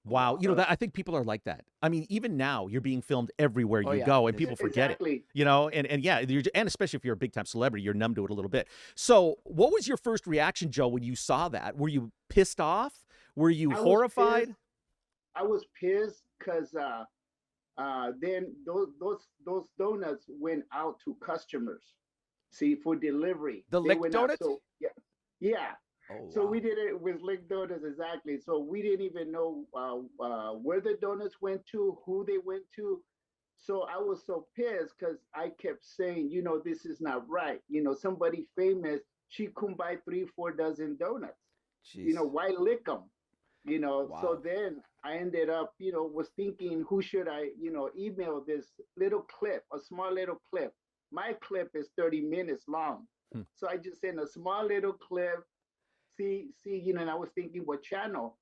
Wow. I think people are like that. I mean, even now you're being filmed everywhere you go and people forget Exactly. it, and yeah, and especially if you're a big time celebrity, you're numb to it a little bit. So what was your first reaction, Joe, when you saw that? Were you pissed off? Were you horrified? I was pissed because then those donuts went out to customers. See, for delivery. The licked donuts? Yeah. Oh, So we wow. did it with Lick Donuts, exactly. So we didn't even know where the donuts went to, who they went to. So I was so pissed because I kept saying, this is not right. Somebody famous, she couldn't buy 3, 4 dozen donuts. Jeez. Why lick them? So Wow. then I ended up, was thinking, who should I, email this little clip, a small little clip. My clip is 30 minutes long. Hmm. So I just sent a small little clip, see, and I was thinking what channel.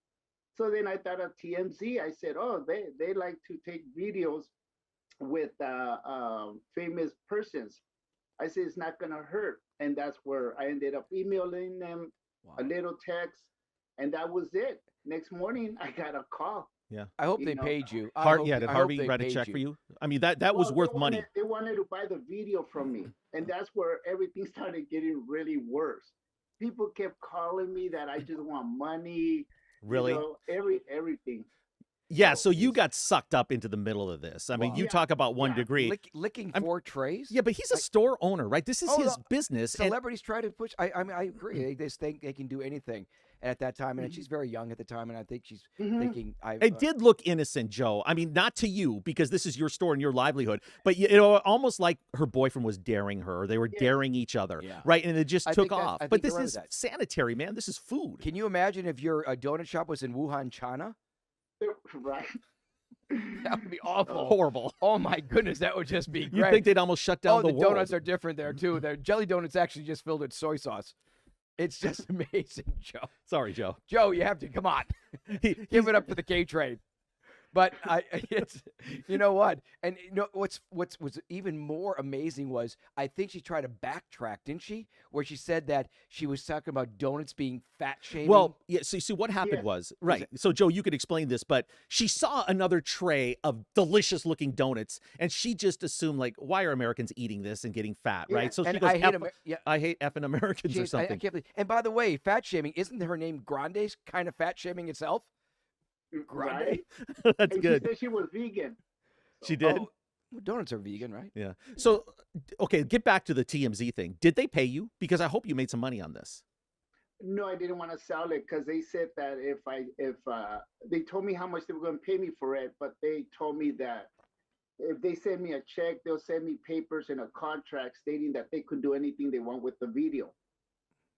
So then I thought of TMZ. I said, oh, they like to take videos with famous persons. I said, it's not going to hurt. And that's where I ended up emailing them a Wow. little text. And that was it. Next morning, I got a call. Yeah. I hope You they know, paid you. Yeah, did I hope Harvey they write a paid check you. for you? I mean, that was well, worth money. they wanted to buy the video from me. And that's where everything started getting really worse. People kept calling me that I just want money, Really? everything. Yeah, So so you Jeez. got sucked up into the middle of this. I mean, Wow. you yeah, talk about one yeah. degree. Licking I'm 4 trays? Yeah, but he's a I, store owner, right? This is oh, his no. business. And Celebrities try to push. I mean, I agree. They just think they can do anything at that time. And she's very young at the time. And I think she's Mhm. thinking, I. it did look innocent, Joe. I mean, not to you because this is your store and your livelihood, but almost like her boyfriend was daring her, or they were Yes. daring each other, Yeah. right? And it just I took think that- off. I But think you're this right is with that. sanitary, man. This is food. Can you imagine if your donut shop was in Wuhan, China? Right. That would be awful. Horrible. Oh my goodness, that would just be You great. think they'd almost shut down Oh, the the world? donuts are different there too. The jelly donuts actually just filled with soy sauce. It's just amazing, Joe. Sorry, Joe. Joe, you have to come on. Give it up for the K train. But it's you know what, and what's was even more amazing was I think she tried to backtrack, didn't she? Where she said that she was talking about donuts being fat shaming. Well, yeah. See, what happened Yes. was right. So, Joe, you could explain this, but she saw another tray of delicious-looking donuts, and she just assumed, like, why are Americans eating this and getting fat, Yeah. right? So she and goes, I hate yeah. I hate effing Americans or I something. can't believe. And by the way, fat shaming isn't her name Grande kind of fat shaming itself? Grande. Right? That's And good. she said she was vegan. She did. Oh, well, donuts are vegan, right? Yeah. So, okay, get back to the TMZ thing. Did they pay you? Because I hope you made some money on this. No, I didn't want to sell it because they said that if they told me how much they were going to pay me for it, but they told me that if they send me a check, they'll send me papers and a contract stating that they could do anything they want with the video.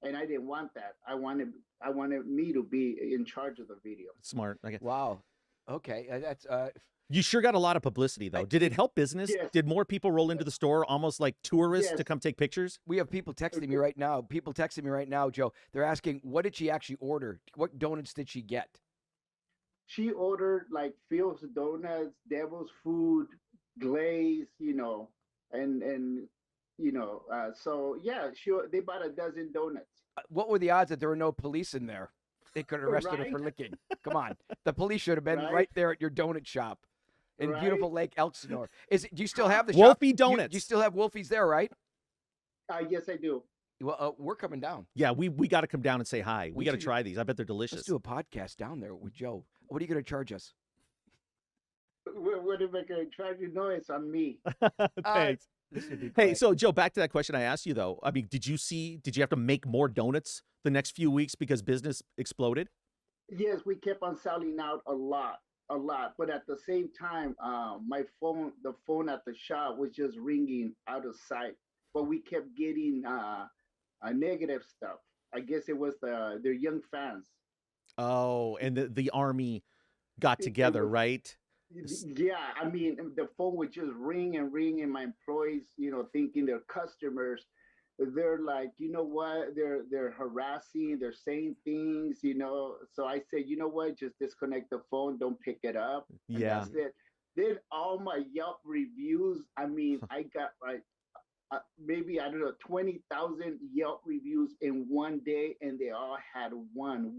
And I didn't want that. I wanted me to be in charge of the video. Smart. Okay. Wow. Okay, that's You sure got a lot of publicity, though. Did it help business? Yes. Did more people roll into the store, almost like tourists, to Yes. come take pictures? We have people texting me right now. People texting me right now, Joe. They're asking, what did she actually order? What donuts did she get? She ordered like Phil's Donuts, Devil's Food, Glaze, and so yeah, they bought a dozen donuts. What were the odds that there were no police in there? They could have arrested her Right? for licking. Come on, the police should have been Right? right there at your donut shop in Right? beautiful Lake Elsinore. Do you still have the shop? Wolfie You Donuts. still have Wolfie's there, right? Yes, I do. Well, we're coming down. Yeah, we got to come down and say hi. We We got to should- try these. I bet they're delicious. Let's do a podcast down there with Joe. What are you going to charge us? What if I can charge you? No, it's on me. Thanks. This would be Hey, great. so Joe, back to that question I asked you though. I mean, did you have to make more donuts the next few weeks because business exploded? Yes, we kept on selling out a lot. But at the same time, the phone at the shop was just ringing out of sight. But we kept getting a negative stuff. I guess it was their young fans. Oh, and the army got It together, was- right? Yeah, I mean, the phone would just ring and ring, and my employees, thinking they're customers, they're like, you know what, they're harassing, they're saying things, So I said, you know what, just disconnect the phone, don't pick it up. And Yeah. that's it. Then all my Yelp reviews, I mean, I got like maybe, I don't know, 20,000 Yelp reviews in one day, and they all had one.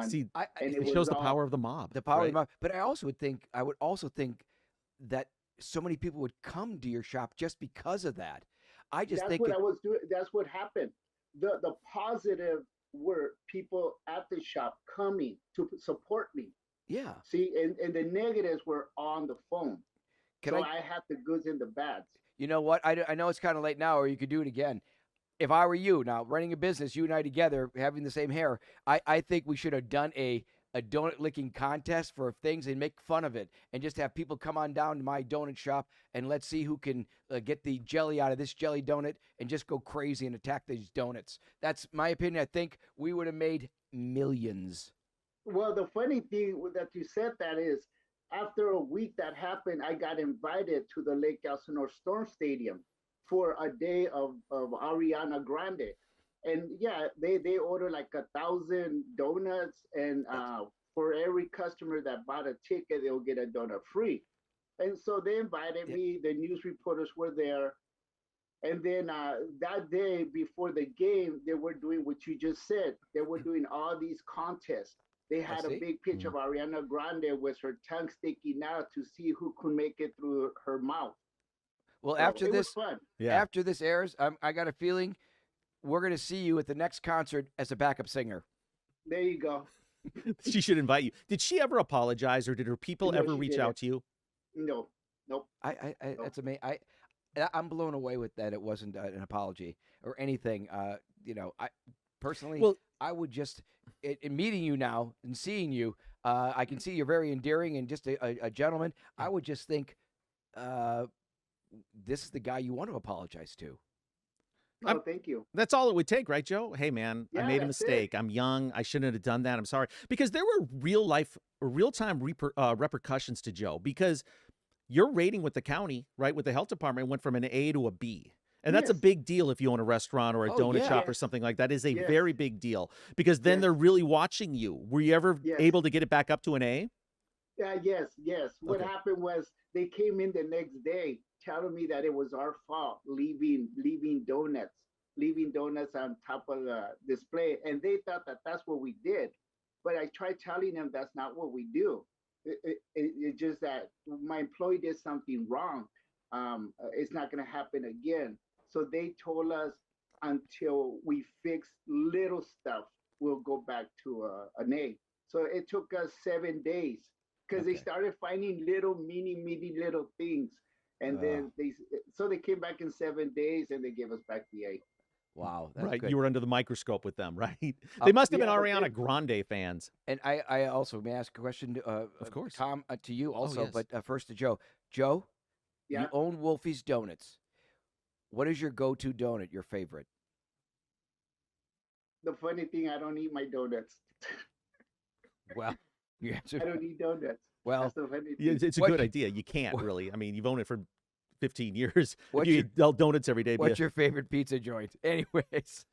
See, And it it shows was the all- power of the mob. The power right? of the mob. But I would also think that so many people would come to your shop just because of that. I just That's think what I was doing. That's what happened. The positive were people at the shop coming to support me. yeah. See, and the negatives were on the phone. Can So I? I had the goods and the bads. You know what? I know it's kind of late now, or you could do it again. if I were you now running a business, you and I together having the same hair, I think we should have done a donut licking contest for things and make fun of it and just have people come on down to my donut shop and let's see who can get the jelly out of this jelly donut and just go crazy and attack these donuts. That's my opinion. I think we would have made millions. Well, the funny thing that you said that is, after a week that happened, I got invited to the Lake Elsinore Storm Stadium for a day of Ariana Grande. And yeah, they order like 1,000 donuts, and for every customer that bought a ticket, they'll get a donut free. And so they invited me. The news reporters were there, and then that day before the game, they were doing what you just said. They were doing all these contests. They had a big picture of Ariana Grande with her tongue sticking out to see who could make it through her mouth. Well, So after it was this, fun. after this airs, I got a feeling we're going to see you at the next concert as a backup singer. There you go. She should invite you. Did she ever apologize, or did her people No, ever she reach didn't. out to you? No, nope. That's amazing. I'm blown away with that. It wasn't an apology or anything. I personally, Well, I would just in meeting you now and seeing you, I can see you're very endearing and just a gentleman. I would just think, this is the guy you want to apologize to. No, thank you. that's all it would take, right, Joe? Hey, man, I Yeah, made a that's mistake. I'm young. I shouldn't have done that. I'm sorry. Because there were real-time repercussions to Joe, because your rating with the county, right, with the health department, went from an A to a B. And that's a Yes. big deal if you own a restaurant or a Oh, donut yeah. shop or Yes. something like that. Is a Yes. very big deal, because then Yes. they're really watching you. Were you ever Yes. able to get it back up to an A? Yes. What Okay. happened was they came in the next day telling me that it was our fault leaving donuts on top of the display, and they thought that that's what we did. But I tried telling them that's not what we do. It's just that my employee did something wrong. It's not going to happen again. So they told us until we fix little stuff, we'll go back to an A. So it took us 7 days because they Okay. started finding little mini little things, and then they came back in 7 days and they gave us back the A. Wow, that's Right. good. You were under the microscope with them, right? They must have been Yeah, but Ariana then Grande fans. And I also may I ask a question, Of course. Tom, to you also, yes. but first to Joe. Joe, yeah, you own Wolfie's Donuts. What is your go-to donut? Your favorite? the funny thing, I don't eat my donuts. Well, you I answered. don't eat donuts. Well, That's the funny Yeah, thing. it's a What- good idea. You can't what- really. I mean, you've owned it for 15 years. If What's you your- eat donuts every day. it'd be what's your favorite pizza joint? Anyways,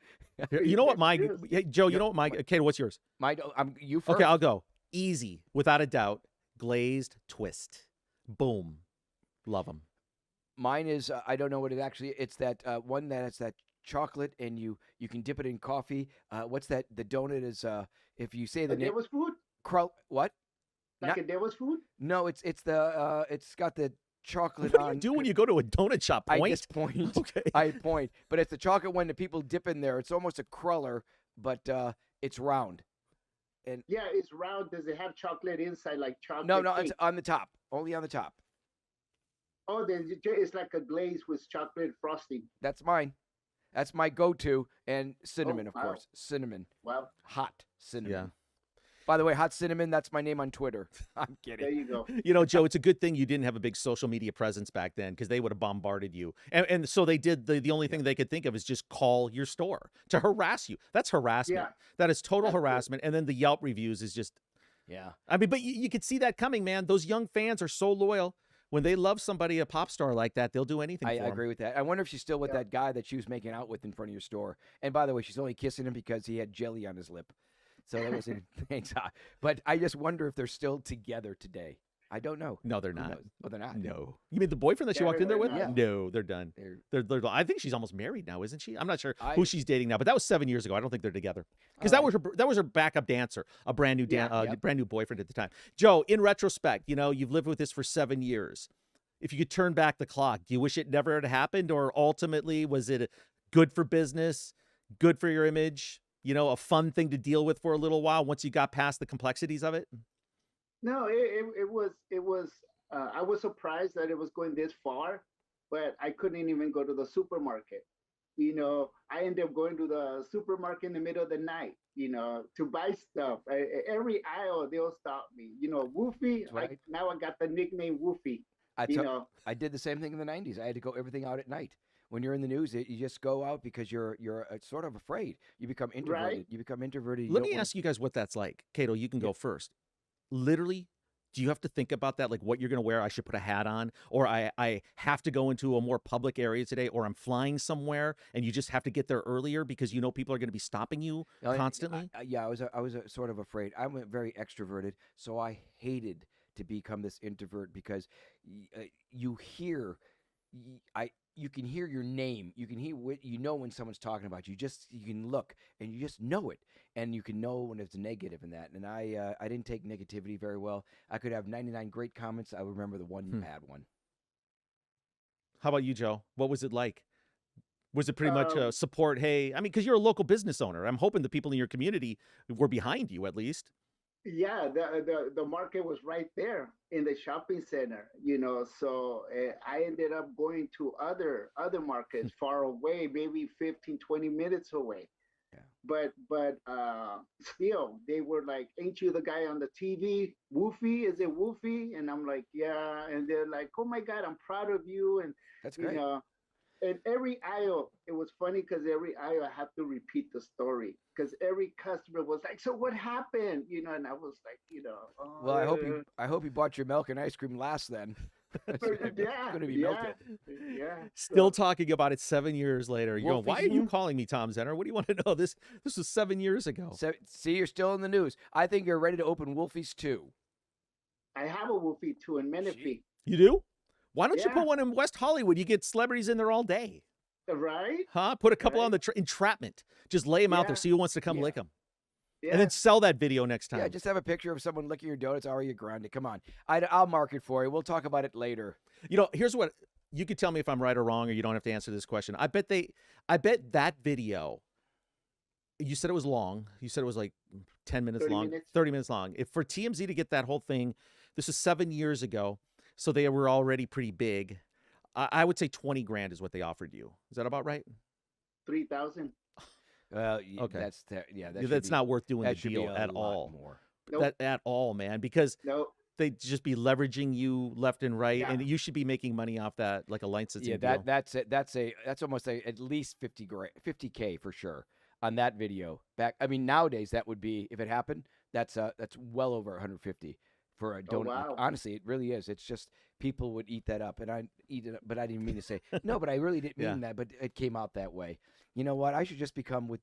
you know what my Yes. hey, Joe, you Yep. know what my Kate, what's yours? you first. Okay, I'll go. Easy, without a doubt. Glazed twist. Boom. Love them. Mine is I don't know what it actually. It's that one that it's that chocolate and you can dip it in coffee. What's that? The donut is if you say the A name. devil's food? What? Like Not- a devil's food? No, it's the it's got the chocolate What do on. you do when you go to a donut shop? I Point? just point. Okay. I point, but it's the chocolate one that people dip in there. It's almost a cruller, but it's round. Yeah, it's round. Does it have chocolate inside, like chocolate? No, cake? it's on the top. Only on the top. Oh, then it's like a glaze with chocolate frosting. That's mine. That's my go-to, and cinnamon, of wow. course. Cinnamon, Well, hot cinnamon. Yeah. By the way, hot cinnamon. That's my name on Twitter. I'm there kidding. you go. You know, Joe, it's a good thing you didn't have a big social media presence back then, because they would have bombarded you. And so they did. The only thing they could think of is just call your store to harass you. That's harassment. Yeah. That is total That's it. harassment. And then the Yelp reviews is just, Yeah. I mean, but you could see that coming, man. Those young fans are so loyal. When they love somebody, a pop star like that, they'll do anything I for 'em. agree with that. I wonder if she's still with Yeah. that guy that she was making out with in front of your store. And by the way, she's only kissing him because he had jelly on his lip. So that was thanks. But I just wonder if they're still together today. I don't know. No, they're Who not. knows? Oh, they're not. No. You mean the boyfriend that she Yeah, walked in there they're with? not. No, they're done. They're- I think she's almost married now, isn't she? I'm not sure I- who she's dating now, but that was 7 years ago. I don't think they're together, because that was her backup dancer, a brand new Yep. brand new boyfriend at the time. Joe, in retrospect, you've lived with this for 7 years. If you could turn back the clock, do you wish it never had happened, or ultimately was it good for business, good for your image? A fun thing to deal with for a little while once you got past the complexities of it. No, it was. I was surprised that it was going this far, but I couldn't even go to the supermarket. I end up going to the supermarket in the middle of the night, to buy stuff. Every aisle, they'll stop me. Woofy, That's what now I got the nickname Woofy, I you took. know. I did the same thing in the '90s. I had to go everything out at night. When you're in the news, you just go out because you're sort of afraid. You become introverted. Right? You become introverted. You Let don't me wanna- ask you guys what that's like. Cato, you can Yeah. go first. Literally, do you have to think about that? Like what you're going to wear? I should put a hat on, or I have to go into a more public area today, or I'm flying somewhere and you just have to get there earlier because people are going to be stopping you constantly? Yeah, I was sort of afraid. I'm very extroverted, so I hated to become this introvert because you hear, you can hear your name. You can hear when someone's talking about you. You can look and you just know it, and you can know when it's negative in that. And I didn't take negativity very well. I could have 99 great comments. I would remember the one bad one. How about you, Joe? What was it like? Was it pretty much Um, support? Hey, I mean, because you're a local business owner. I'm hoping the people in your community were behind you at least. Yeah, the market was right there in the shopping center, So I ended up going to other markets far away, maybe 15, 20 minutes away. Yeah. But still, they were like, "Ain't you the guy on the TV? Woofy? Is it Woofy?" And I'm like, "Yeah." And they're like, "Oh my God, I'm proud of you." And That's you great. know, and every aisle, it was funny because every aisle I have to repeat the story because every customer was like, "So what happened?" And I was like, Well, I hope you bought your milk and ice cream last then. It's yeah, going to be yeah, melted. yeah. Still So, talking about it 7 years later. You're going, why are you calling me Tom Zenner? What do you want to know? This was 7 years ago. So, see, you're still in the news. I think you're ready to open Wolfie's 2. I have a Woofy too in Menifee. You do? Why don't you Yeah. put one in West Hollywood? You get celebrities in there all day. Right? Huh? Put a couple Right. on the entrapment. Just lay them out there. Yeah. See who wants to come Yeah. lick them. Yeah. And then sell that video next time. Yeah, just have a picture of someone licking your donuts. Ariana Grande. Come on. I'll mark it for you. We'll talk about it later. Here's what you could tell me if I'm right or wrong, or you don't have to answer this question. I bet that video, you said it was long. You said it was like 10 minutes 30 long, minutes. 30 minutes long. If for TMZ to get that whole thing, this was 7 years ago, so they were already pretty big. I would say 20 grand is what they offered you. Is that about right? 3,000. Well, Okay. That's not worth doing the that should be deal a at lot all. more. Nope. That at all, man, because No. they'd just be leveraging you left and right, Yeah. and you should be making money off that, like a licensing Yeah, deal. that's almost at least 50K for sure on that video. Nowadays that would be, if it happened, that's well over 150 for a donut. wow. Honestly, it really is. It's just people would eat that up, and I eat it up, but I didn't mean to say no. But I really didn't mean that. But it came out that way. You know what? I should just become with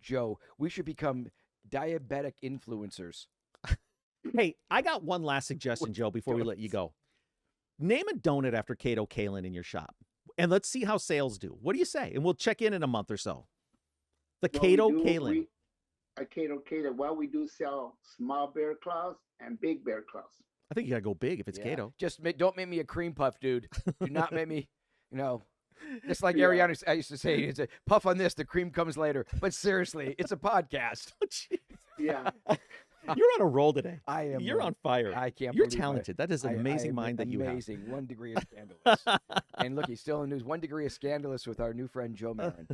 Joe. We should become diabetic influencers. Hey, I got one last suggestion, Joe, before we let you go. Name a donut after Cato Kalin in your shop, and let's see how sales do. What do you say? And we'll check in a month or so. The Cato Kalin. Cato Kalin. Well, we do sell small bear claws and big bear claws. I think you gotta go big if it's Yeah. Cato. Just don't make me a cream puff, dude. Do not make me, Just like Yeah. Ariana, I used to say, it's a puff on this, the cream comes later. But seriously, it's a podcast. Yeah. You're on a roll today. I am. You're on fire. I can't. You're believe it. talented. That is an I amazing am mind that you have. amazing. 1 degree of scandalous. And look, he's still in the news. 1 degree of scandalous with our new friend Joe Marin.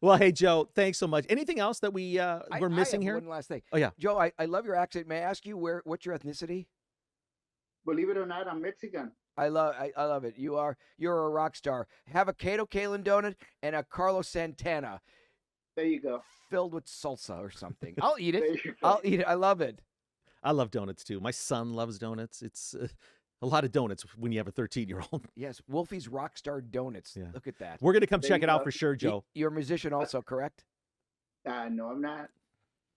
Well, hey, Joe, thanks so much. Anything else that we're missing I have here? One last thing. Oh, yeah. Joe, I love your accent. May I ask you what's your ethnicity? Believe it or not, I'm Mexican. I love it. You're a rock star. Have a Cato Kalin donut and a Carlos Santana There you go. filled with salsa or something. I'll eat There it. you go. I'll eat it. I love it. I love donuts too. My son loves donuts. It's a lot of donuts when you have a 13-year-old. Yes, Wolfie's Rockstar Donuts. Yeah. Look at that. We're gonna come There check you it out go. for sure, Joe. You're a musician also, correct? No, I'm not.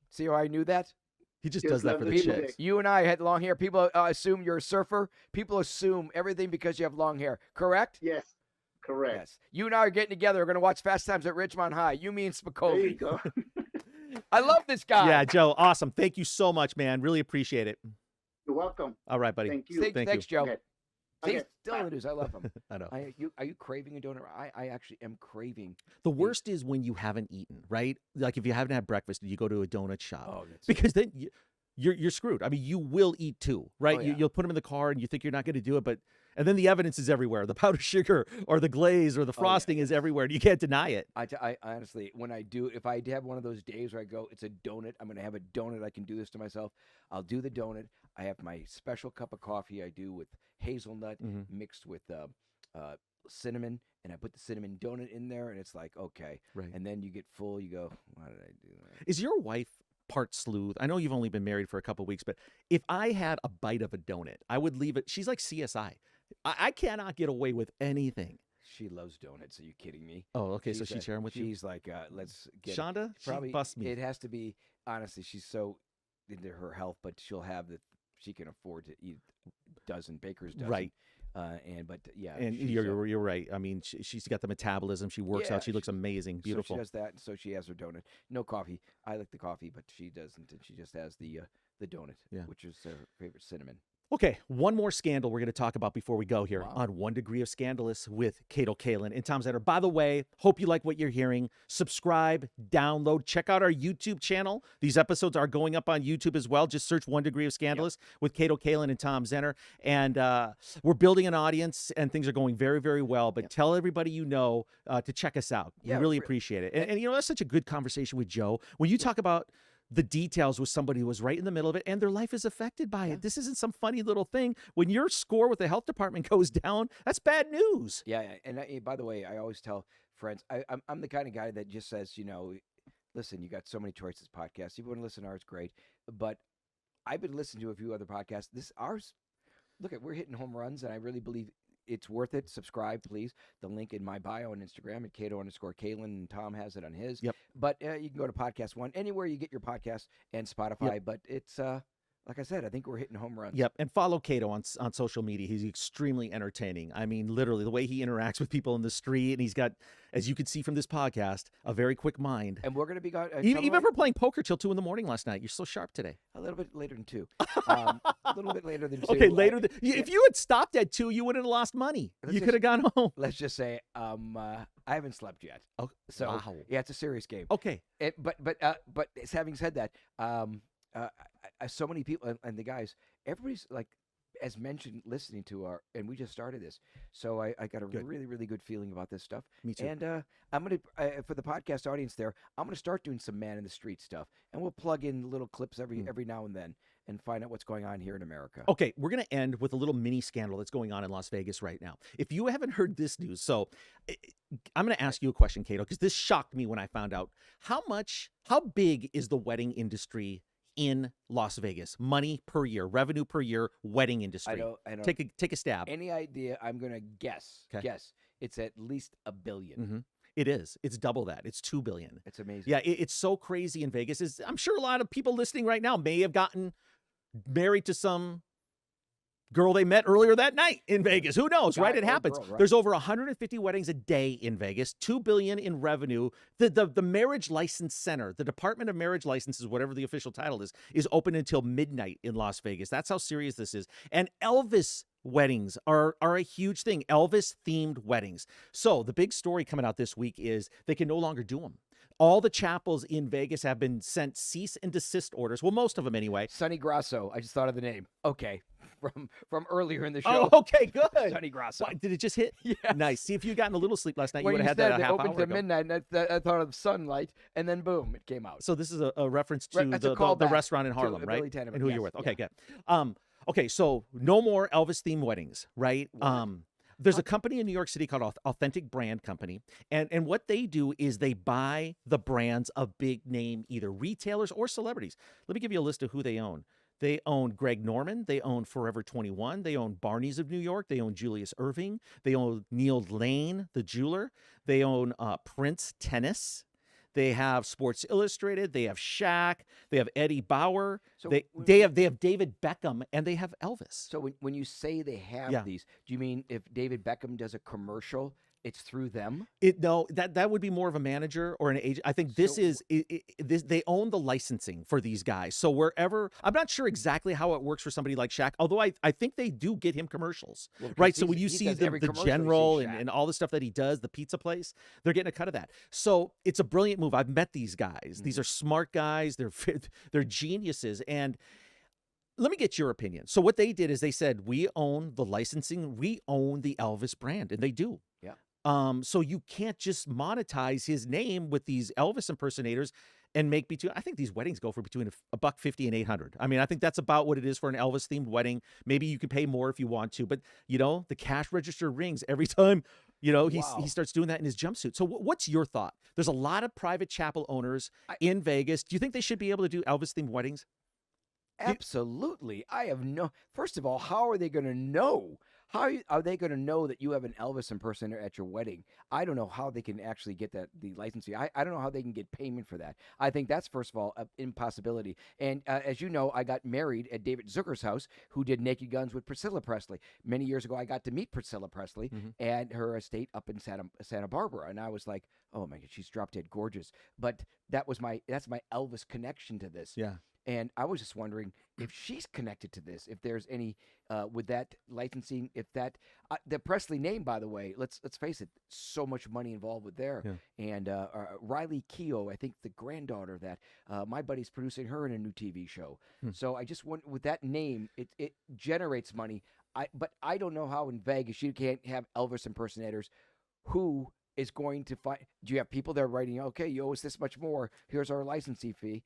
See how I knew that? He just Just does that love for the the music. chicks. You and I had long hair. People assume you're a surfer. People assume everything because you have long hair, correct? Yes. Correct. Yes. You and I are getting together. We're going to watch Fast Times at Ridgemont High. You, me, and There you Spicoli. go. I love this guy. Yeah, Joe, awesome. Thank you so much, man. Really appreciate it. You're welcome. All right, buddy. Thank you. Thank Thanks, you. Joe. Okay. He's Okay. still in the news. I love him. I know. Are you craving a donut? I actually am craving. The worst is when you haven't eaten, right? Like if you haven't had breakfast and you go to a donut shop. Oh, that's Because then you're screwed. I mean, you will eat too, right? Oh, yeah. You'll put them in the car and you think you're not going to do it, but And then the evidence is everywhere. The powdered sugar or the glaze or the frosting is everywhere. You can't deny it. I honestly, when I do, if I have one of those days where I go, it's a donut, I'm going to have a donut, I can do this to myself. I'll do the donut. I have my special cup of coffee I do with hazelnut mixed with cinnamon, and I put the cinnamon donut in there, and it's like, okay. Right. And then you get full, you go, why did I do that? Is your wife part sleuth? I know you've only been married for a couple of weeks, but if I had a bite of a donut, I would leave it. She's like CSI. I cannot get away with anything. She loves donuts. Are you kidding me? Oh, okay. So she's sharing with you? She's like, let's get Shonda? Probably, she busts me. It has to be, honestly, she's so into her health, but she'll have she can afford to eat baker's dozen. Right. And you're right. I mean, she's got the metabolism. She works out. She looks amazing, beautiful. So she does that, and so she has her donut. No coffee. I like the coffee, but she doesn't. And she just has the donut, which is her favorite cinnamon. Okay, one more scandal we're going to talk about before we go here on 1 Degree of Scandalous with Cato Kalin and Tom Zenner. By the way, hope you like what you're hearing. Subscribe, download, check out our YouTube channel. These episodes are going up on YouTube as well. Just search 1 Degree of Scandalous with Cato Kalin and Tom Zenner. And we're building an audience, and things are going very, very well. But tell everybody you know to check us out. We really appreciate it. And, that's such a good conversation with Joe. When you talk about the details with somebody who was right in the middle of it and their life is affected by it. This isn't some funny little thing. When your score with the health department goes down, that's bad news. Yeah. And by the way, I always tell friends, I'm the kind of guy that just says, listen, you got so many choices podcasts. If you want to listen to ours, great. But I've been listening to a few other podcasts. We're hitting home runs, and I really believe it's worth it. Subscribe, please. The link in my bio on Instagram at Cato_Kalin, and Tom has it on his. Yep. But you can go to Podcast One, anywhere you get your podcast, and Spotify. But it's like I said, I think we're hitting home runs. Yep. And follow Cato on social media. He's extremely entertaining. I mean, literally, the way he interacts with people in the street, and he's got, as you can see from this podcast, a very quick mind. And we're going to be even for playing poker till 2 a.m. last night. You're so sharp today. A little bit later than 2. A little bit later than 2. Okay, if you had stopped at 2, you wouldn't have lost money. You could have gone home. Let's just say I haven't slept yet. Oh, so wow. Yeah, it's a serious game. Okay. But having said that, so many people and the guys, everybody's like, as mentioned, listening to and we just started this, so I got a really, really good feeling about this stuff. Me too. And I'm gonna for the podcast audience there, I'm gonna start doing some man in the street stuff, and we'll plug in little clips every now and then and find out what's going on here in America. Okay, we're going to end with a little mini scandal that's going on in Las Vegas right now. If you haven't heard this news, so I'm going to ask you a question, Cato, because this shocked me when I found out. How big is the wedding industry in Las Vegas? Money per year, revenue per year, wedding industry. I don't take a stab. Any idea? I'm going to guess. Okay. Guess. It's at least $1 billion. Mm-hmm. It is. It's double that. It's $2 billion. It's amazing. Yeah, it's so crazy in Vegas. I'm sure a lot of people listening right now may have gotten married to some girl they met earlier that night in Vegas. Who knows, right? It happens. Girl, right? There's over 150 weddings a day in Vegas, $2 billion in revenue. The Marriage License Center, the Department of Marriage Licenses, whatever the official title is open until midnight in Las Vegas. That's how serious this is. And Elvis weddings are a huge thing. Elvis-themed weddings. So the big story coming out this week is they can no longer do them. All the chapels in Vegas have been sent cease and desist orders. Well, most of them anyway. Sonny Grasso. I just thought of the name. Okay. From earlier in the show. Oh, okay, good. Sonny Grasso. Did it just hit? Yeah. Nice. See, if you'd gotten a little sleep last night, When you would have had that a half opened hour to ago. midnight, and I thought of sunlight, and then boom, it came out. So this is a reference to That's a the callback restaurant in to Harlem, Billy right? Tanner. And who Yes, you're with. Okay, yeah. good. Okay, so no more Elvis-themed weddings, right? There's a company in New York City called Authentic Brand Company, and what they do is they buy the brands of big name either retailers or celebrities. Let me give you a list of who they own. They own Greg Norman. They own Forever 21. They own Barney's of New York. They own Julius Irving. They own Neil Lane, the jeweler. They own Prince Tennis. They have Sports Illustrated. They have Shaq. They have Eddie Bauer. So they have David Beckham, and they have Elvis. So when you say they have these, do you mean if David Beckham does a commercial, it's through them? No, that would be more of a manager or an agent. I think this they own the licensing for these guys. So wherever, I'm not sure exactly how it works for somebody like Shaq, although I think they do get him commercials, right? So when you see the general and all the stuff that he does, the pizza place, they're getting a cut of that. So it's a brilliant move. I've met these guys. These are smart guys. They're geniuses. And let me get your opinion. So what they did is they said, we own the licensing, we own the Elvis brand, and they do. Yeah. So you can't just monetize his name with these Elvis impersonators and make I think these weddings go for between $150 and $800. I mean, I think that's about what it is for an Elvis themed wedding. Maybe you can pay more if you want to, but the cash register rings every time, he starts doing that in his jumpsuit. So what's your thought? There's a lot of private chapel owners in Vegas. Do you think they should be able to do Elvis themed weddings? Absolutely. First of all, how are they going to know? How are they going to know that you have an Elvis impersonator at your wedding? I don't know how they can actually get the license fee. I don't know how they can get payment for that. I think that's, first of all, an impossibility. And as you know, I got married at David Zucker's house, who did Naked Guns with Priscilla Presley. Many years ago, I got to meet Priscilla Presley and her estate up in Santa Barbara. And I was like, oh my God, she's drop dead gorgeous. But that's my Elvis connection to this. Yeah. And I was just wondering if she's connected to this, if there's any with that licensing, if that the Presley name, by the way, let's face it, so much money involved with there. Yeah. And Riley Keough, I think the granddaughter of that, my buddy's producing her in a new TV show. So I just want, with that name, it generates money. But I don't know how in Vegas you can't have Elvis impersonators. Who is going to find? Do you have people there writing? Okay, you owe us this much more. Here's our licensing fee.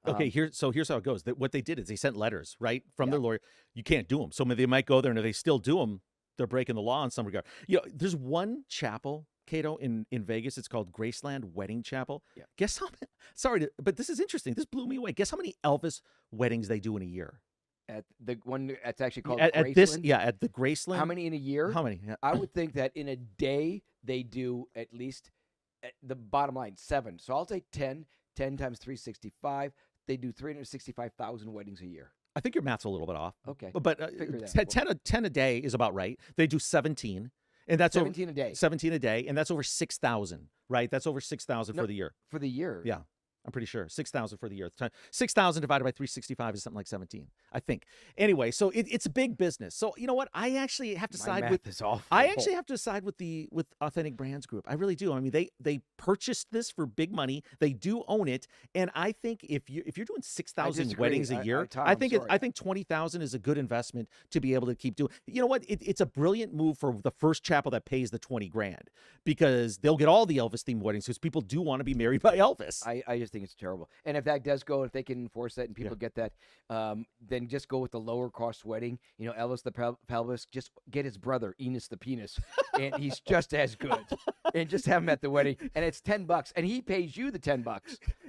Okay, here's how it goes. What they did is they sent letters, right, from their lawyer. You can't do them. So they might go there, and if they still do them, they're breaking the law in some regard. There's one chapel, Cato, in Vegas. It's called Graceland Wedding Chapel. Yeah. Guess how many? Sorry, but this is interesting. This blew me away. Guess how many Elvis weddings they do in a year? At the one that's actually called at Graceland? At the Graceland. How many in a year? How many? Yeah. I would think that in a day they do at least, the bottom line, 7. So I'll say 10. 10 times 365. They do 365,000 weddings a year. I think your math's a little bit off. Okay. But 10 a day is about right. They do 17. And that's 17 a day. 17 a day. And that's over 6,000, right? That's over 6,000 for the year. For the year. Yeah. I'm pretty sure 6,000 for the year. 6,000 divided by 365 is something like 17, I think. Anyway, so it's a big business. So you know what? I actually have to side with. Is awful. I actually have to side with with Authentic Brands Group. I really do. I mean, they purchased this for big money. They do own it, and I think if you're doing 6,000 weddings a year, I think 20,000 is a good investment to be able to keep doing. You know what? It's a brilliant move for the first chapel that pays the 20 grand, because they'll get all the Elvis themed weddings because people do want to be married by Elvis. I just think it's terrible. And if that does go, if they can enforce that and people get that, then just go with the lower cost wedding. Elvis the pelvis, just get his brother Enos the penis, and he's just as good. And just have him at the wedding, and it's $10, and he pays you the $10.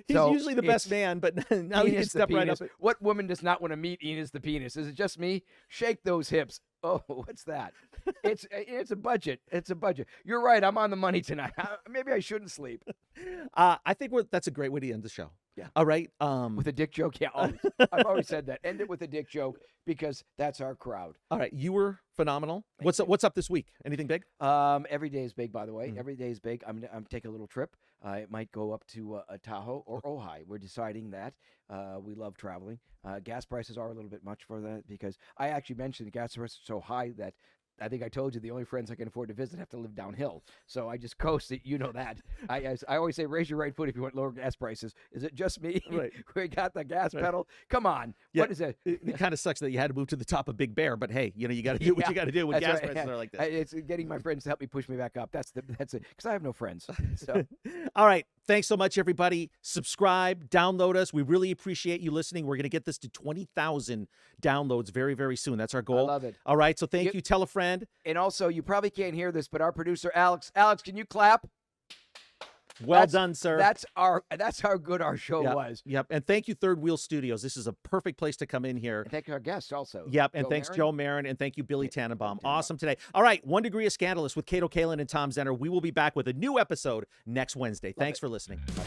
He's usually the best man, but now he can step right up. What woman does not want to meet Enos the penis? Is it just me? Shake those hips. Oh, what's that? It's a budget. It's a budget. You're right. I'm on the money tonight. Maybe I shouldn't sleep. I think that's a great way to end the show. Yeah. All right. With a dick joke. Yeah. I've always said that. End it with a dick joke, because that's our crowd. All right. You were phenomenal. What's up this week? Anything big? Every day is big, by the way. Every day is big. I'm taking a little trip. It might go up to Tahoe or Ojai. We're deciding that. We love traveling. Gas prices are a little bit much for that, because I actually mentioned the gas prices are so high that I think I told you the only friends I can afford to visit have to live downhill. So I just coast it. You know that. I always say, raise your right foot if you want lower gas prices. Is it just me? Right. We got the gas pedal. Come on. Yeah. What is it? It kind of sucks that you had to move to the top of Big Bear, but hey, you got to do what you got to do when gas prices are like that. It's getting my friends to help me push me back up. That's it. Because I have no friends. So. All right. Thanks so much, everybody. Subscribe, download us. We really appreciate you listening. We're going to get this to 20,000 downloads very, very soon. That's our goal. I love it. All right. So thank you. Tell a friend. And also, you probably can't hear this, but our producer, Alex, can you clap? Well done, sir. That's how good our show was. Yep. And thank you, Third Wheel Studios. This is a perfect place to come in here. And thank our guests also. Yep. And thanks, Joe Marin. And thank you, Billy Tannenbaum. Awesome today. All right. 1 Degree of Scandalous with Cato Kalin and Tom Zenner. We will be back with a new episode next Wednesday. Thanks for listening. Bye.